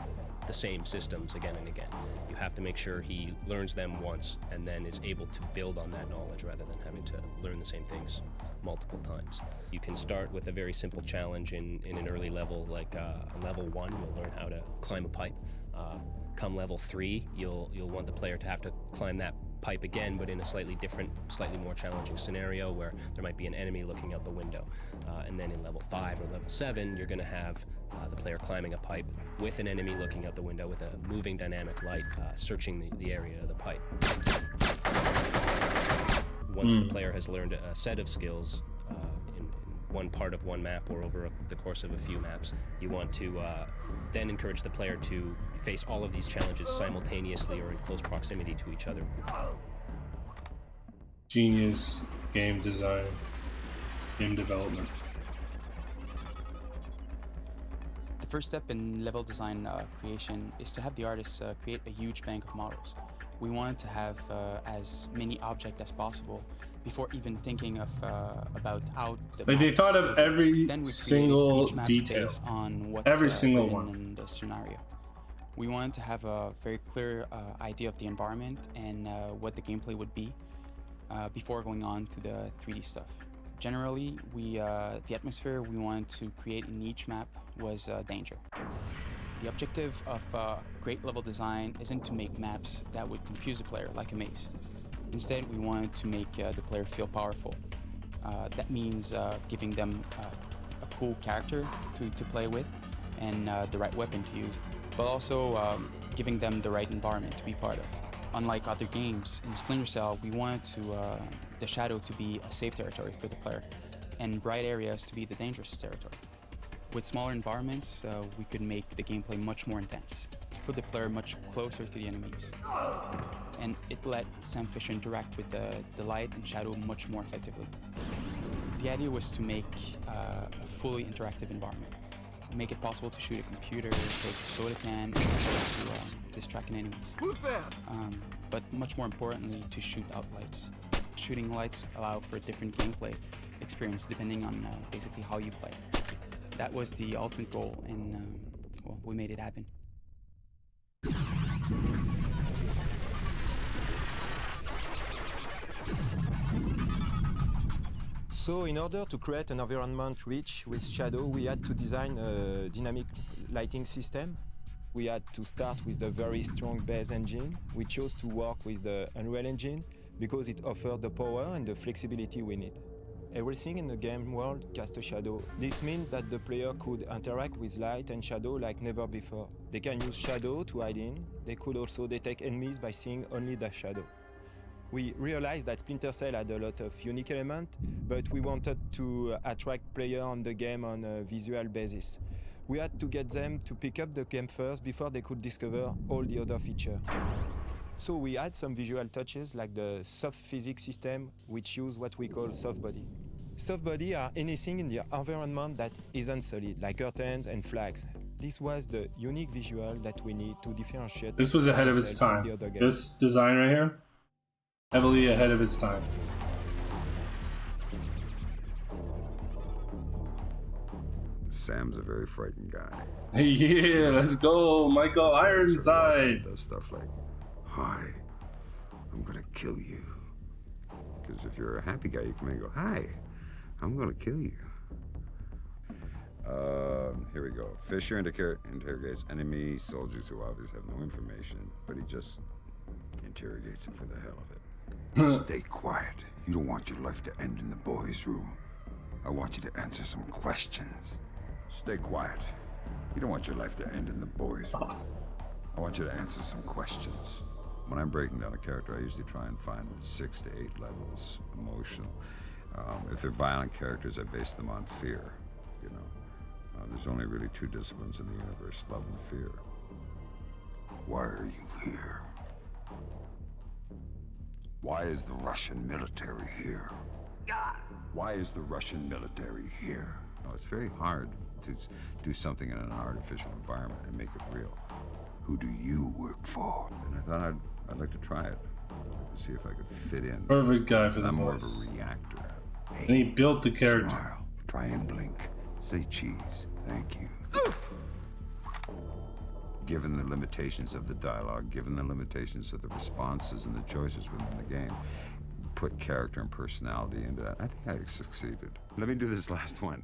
the same systems again and again. You have to make sure he learns them once and then is able to build on that knowledge rather than having to learn the same things multiple times. You can start with a very simple challenge in an early level, like on level 1, you'll learn how to climb a pipe. Come level 3, you'll want the player to have to climb that pipe again, but in a slightly different, slightly more challenging scenario where there might be an enemy looking out the window. And then in level 5 or level 7, you're going to have the player climbing a pipe with an enemy looking out the window with a moving dynamic light searching the area of the pipe. Once the player has learned a set of skills in one part of one map or over the course of a few maps, you want to then encourage the player to face all of these challenges simultaneously or in close proximity to each other. Genius game design, game development. The first step in level design creation is to have the artists create a huge bank of models. We wanted to have as many objects as possible before even thinking of about how the Like they thought of every single detail, on what's every single written one in the scenario. We wanted to have a very clear idea of the environment and what the gameplay would be before going on to the 3D stuff. Generally, the atmosphere we wanted to create in each map was danger. The objective of great level design isn't to make maps that would confuse the player like a maze. Instead, we wanted to make the player feel powerful. That means giving them a cool character to play with and the right weapon to use, but also giving them the right environment to be part of. Unlike other games, in Splinter Cell, we wanted the shadow to be a safe territory for the player, and bright areas to be the dangerous territory. With smaller environments, we could make the gameplay much more intense, put the player much closer to the enemies, and it let Sam Fisher interact with the light and shadow much more effectively. The idea was to make a fully interactive environment, make it possible to shoot a computer, take a soda can, and to distract enemies. But much more importantly, to shoot out lights. Shooting lights allow for a different gameplay experience depending on basically how you play. That was the ultimate goal, and well, we made it happen. So in order to create an environment rich with shadow, we had to design a dynamic lighting system. We had to start with a very strong base engine. We chose to work with the Unreal Engine because it offered the power and the flexibility we need. Everything in the game world casts a shadow. This means that the player could interact with light and shadow like never before. They can use shadow to hide in. They could also detect enemies by seeing only the shadow. We realized that Splinter Cell had a lot of unique elements, but we wanted to attract players on the game on a visual basis. We had to get them to pick up the game first before they could discover all the other features. So we had some visual touches like the soft physics system, which use what we call soft body. Soft body are anything in the environment that isn't solid, like curtains and flags. This was the unique visual that we need to differentiate. This was ahead of its time. This design right here, heavily ahead of its time. Sam's a very frightened guy. Yeah, let's go, Michael Ironside. Does stuff like, "Hi, I'm gonna kill you." Because if you're a happy guy, you come in and go, "Hi, I'm gonna kill you." Here we go. Fisher interrogates enemy soldiers who obviously have no information, but he just interrogates them for the hell of it. Stay quiet. You don't want your life to end in the boys' room. I want you to answer some questions. Stay quiet. You don't want your life to end in the boys' room. I want you to answer some questions. When I'm breaking down a character, I usually try and find 6 to 8 levels emotional. If they're violent characters, I base them on fear, you know. There's only really 2 disciplines in the universe, love and fear. Why are you here? Why is the Russian military here? Why is the Russian military here? Now, it's very hard to do something in an artificial environment and make it real. Who do you work for? And I thought I'd like to try it. See if I could fit in. Perfect guy for the I'm voice. More of a reactor. Hey, and he built the character. Smile. Try and blink. Say cheese. Thank you. Given the limitations of the dialogue, given the limitations of the responses and the choices within the game, put character and personality into that. I think I succeeded. Let me do this last one.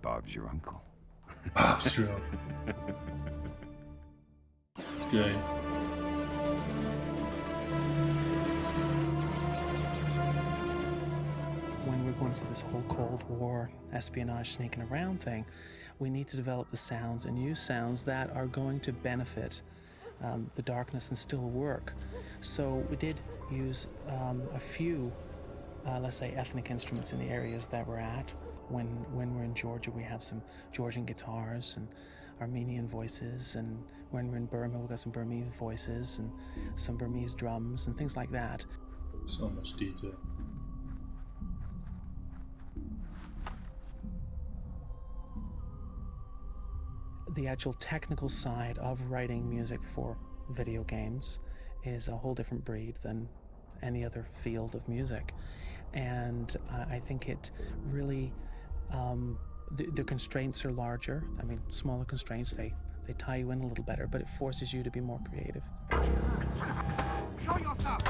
Bob's your uncle. Bob's your uncle. It's great. When we're going to this whole Cold War espionage sneaking around thing, we need to develop the sounds and use sounds that are going to benefit the darkness and still work. So we did use a few, let's say, ethnic instruments in the areas that we're at. When we're in Georgia, we have some Georgian guitars and Armenian voices, and when we're in Burma, we've got some Burmese voices and some Burmese drums and things like that. So much detail. The actual technical side of writing music for video games is a whole different breed than any other field of music, and I think it really the constraints are larger. I mean, smaller constraints, they tie you in a little better, but it forces you to be more creative. Show yourself.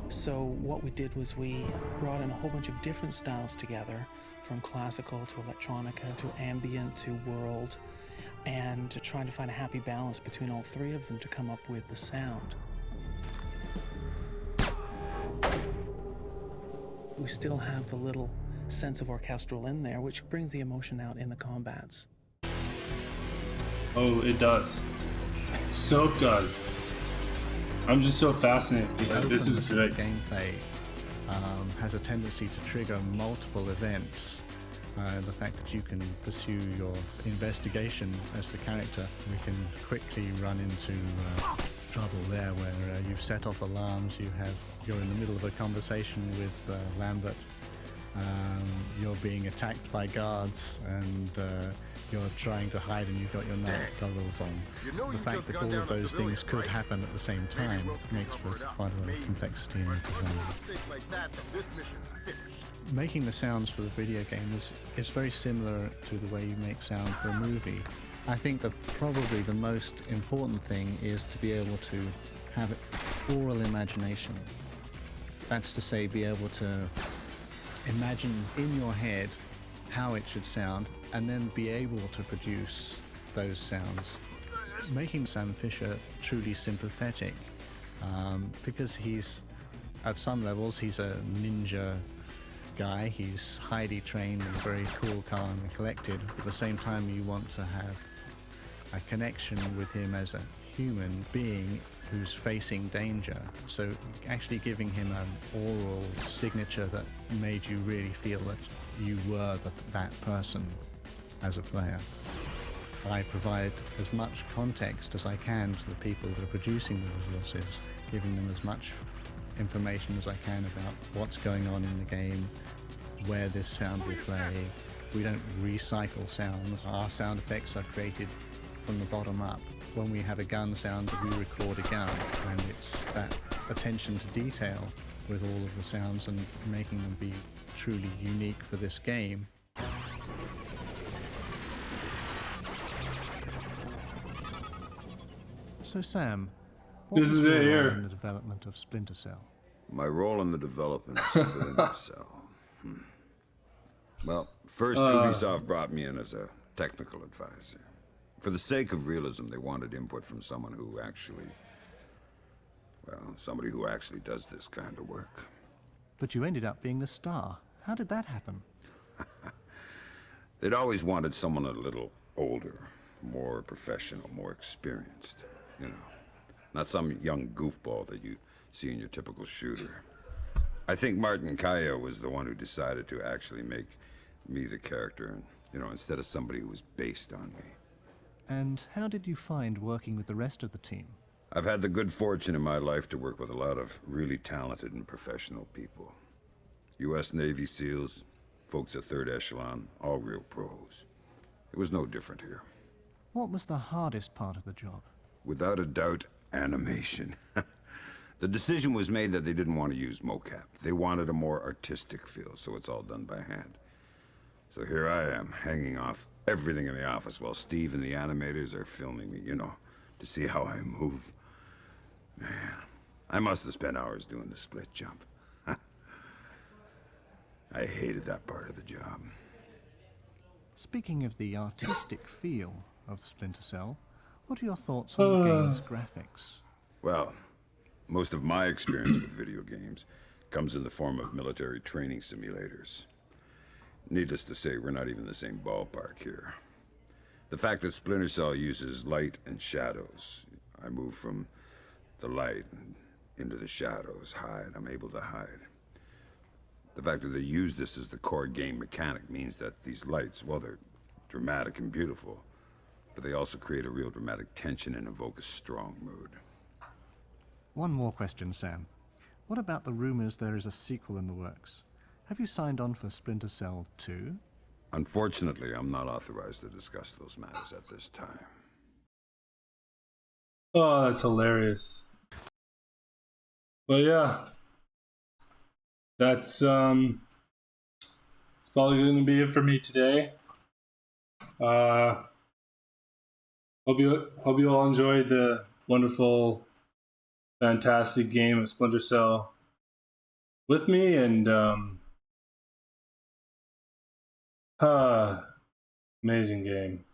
So what we did was we brought in a whole bunch of different styles together, from classical to electronica to ambient to world, and to try to find a happy balance between all 3 of them to come up with the sound. We still have the little sense of orchestral in there, which brings the emotion out in the combats. Oh, it does. It so does. I'm just so fascinated. Like, this is great. Gameplay has a tendency to trigger multiple events. The fact that you can pursue your investigation as the character, we can quickly run into trouble there, where you've set off alarms. You're in the middle of a conversation with Lambert. You're being attacked by guards, and you're trying to hide, and you've got your night goggles on. The fact that all of those things could happen at the same time makes for quite a lot of complexity in the design. Making the sounds for the video game is very similar to the way you make sound for a movie. I think that probably the most important thing is to be able to have oral imagination. That's to say, be able to imagine in your head how it should sound, and then be able to produce those sounds. Making Sam Fisher truly sympathetic, because at some levels, he's a ninja guy. He's highly trained and very cool, calm and collected. At the same time, you want to have a connection with him as a human being who's facing danger. So actually giving him an oral signature that made you really feel that you were that person as a player. I provide as much context as I can to the people that are producing the resources, giving them as much information as I can about what's going on in the game, where this sound will play. We don't recycle sounds. Our sound effects are created from the bottom up. When we have a gun sound, we record a gun, and it's that attention to detail with all of the sounds and making them be truly unique for this game. So Sam, what This was is it your role here. in the development of Splinter Cell? My role in the development of Splinter Cell. Well, first Ubisoft brought me in as a technical advisor. For the sake of realism, they wanted input from someone who actually, well, somebody who actually does this kind of work. But you ended up being the star. How did that happen? They'd always wanted someone a little older, more professional, more experienced, you know. Not some young goofball that you see in your typical shooter. I think Martin Kaya was the one who decided to actually make me the character, and, you know, instead of somebody who was based on me. And how did you find working with the rest of the team? I've had the good fortune in my life to work with a lot of really talented and professional people. U.S. Navy SEALs, folks at Third Echelon, all real pros. It was no different here. What was the hardest part of the job? Without a doubt, animation. The decision was made that they didn't want to use mocap. They wanted a more artistic feel, so it's all done by hand. So here I am, hanging off everything in the office while Steve and the animators are filming me, you know, to see how I move. Man, I must have spent hours doing the split jump. I hated that part of the job. Speaking of the artistic feel of Splinter Cell, what are your thoughts on the game's graphics? Well, most of my experience with video games comes in the form of military training simulators. Needless to say, we're not even the same ballpark here. The fact that Splinter Cell uses light and shadows, I move from the light into the shadows, hide, I'm able to hide. The fact that they use this as the core game mechanic means that these lights, well, they're dramatic and beautiful, but they also create a real dramatic tension and evoke a strong mood. One more question, Sam. What about the rumors there is a sequel in the works? Have you signed on for Splinter Cell 2? Unfortunately, I'm not authorized to discuss those matters at this time. Oh, that's hilarious. But yeah, that's it's probably going to be it for me today. Hope you all enjoyed the wonderful, fantastic game of Splinter Cell with me, and amazing game.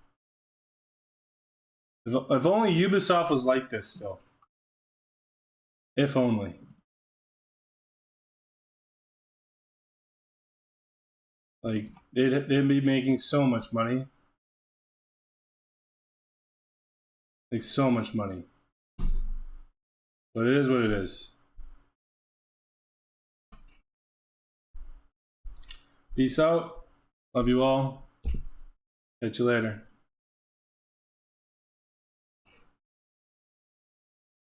If only Ubisoft was like this still. If only. Like, they'd be making so much money. Like, so much money. But it is what it is. Peace out. Love you all. Catch you later.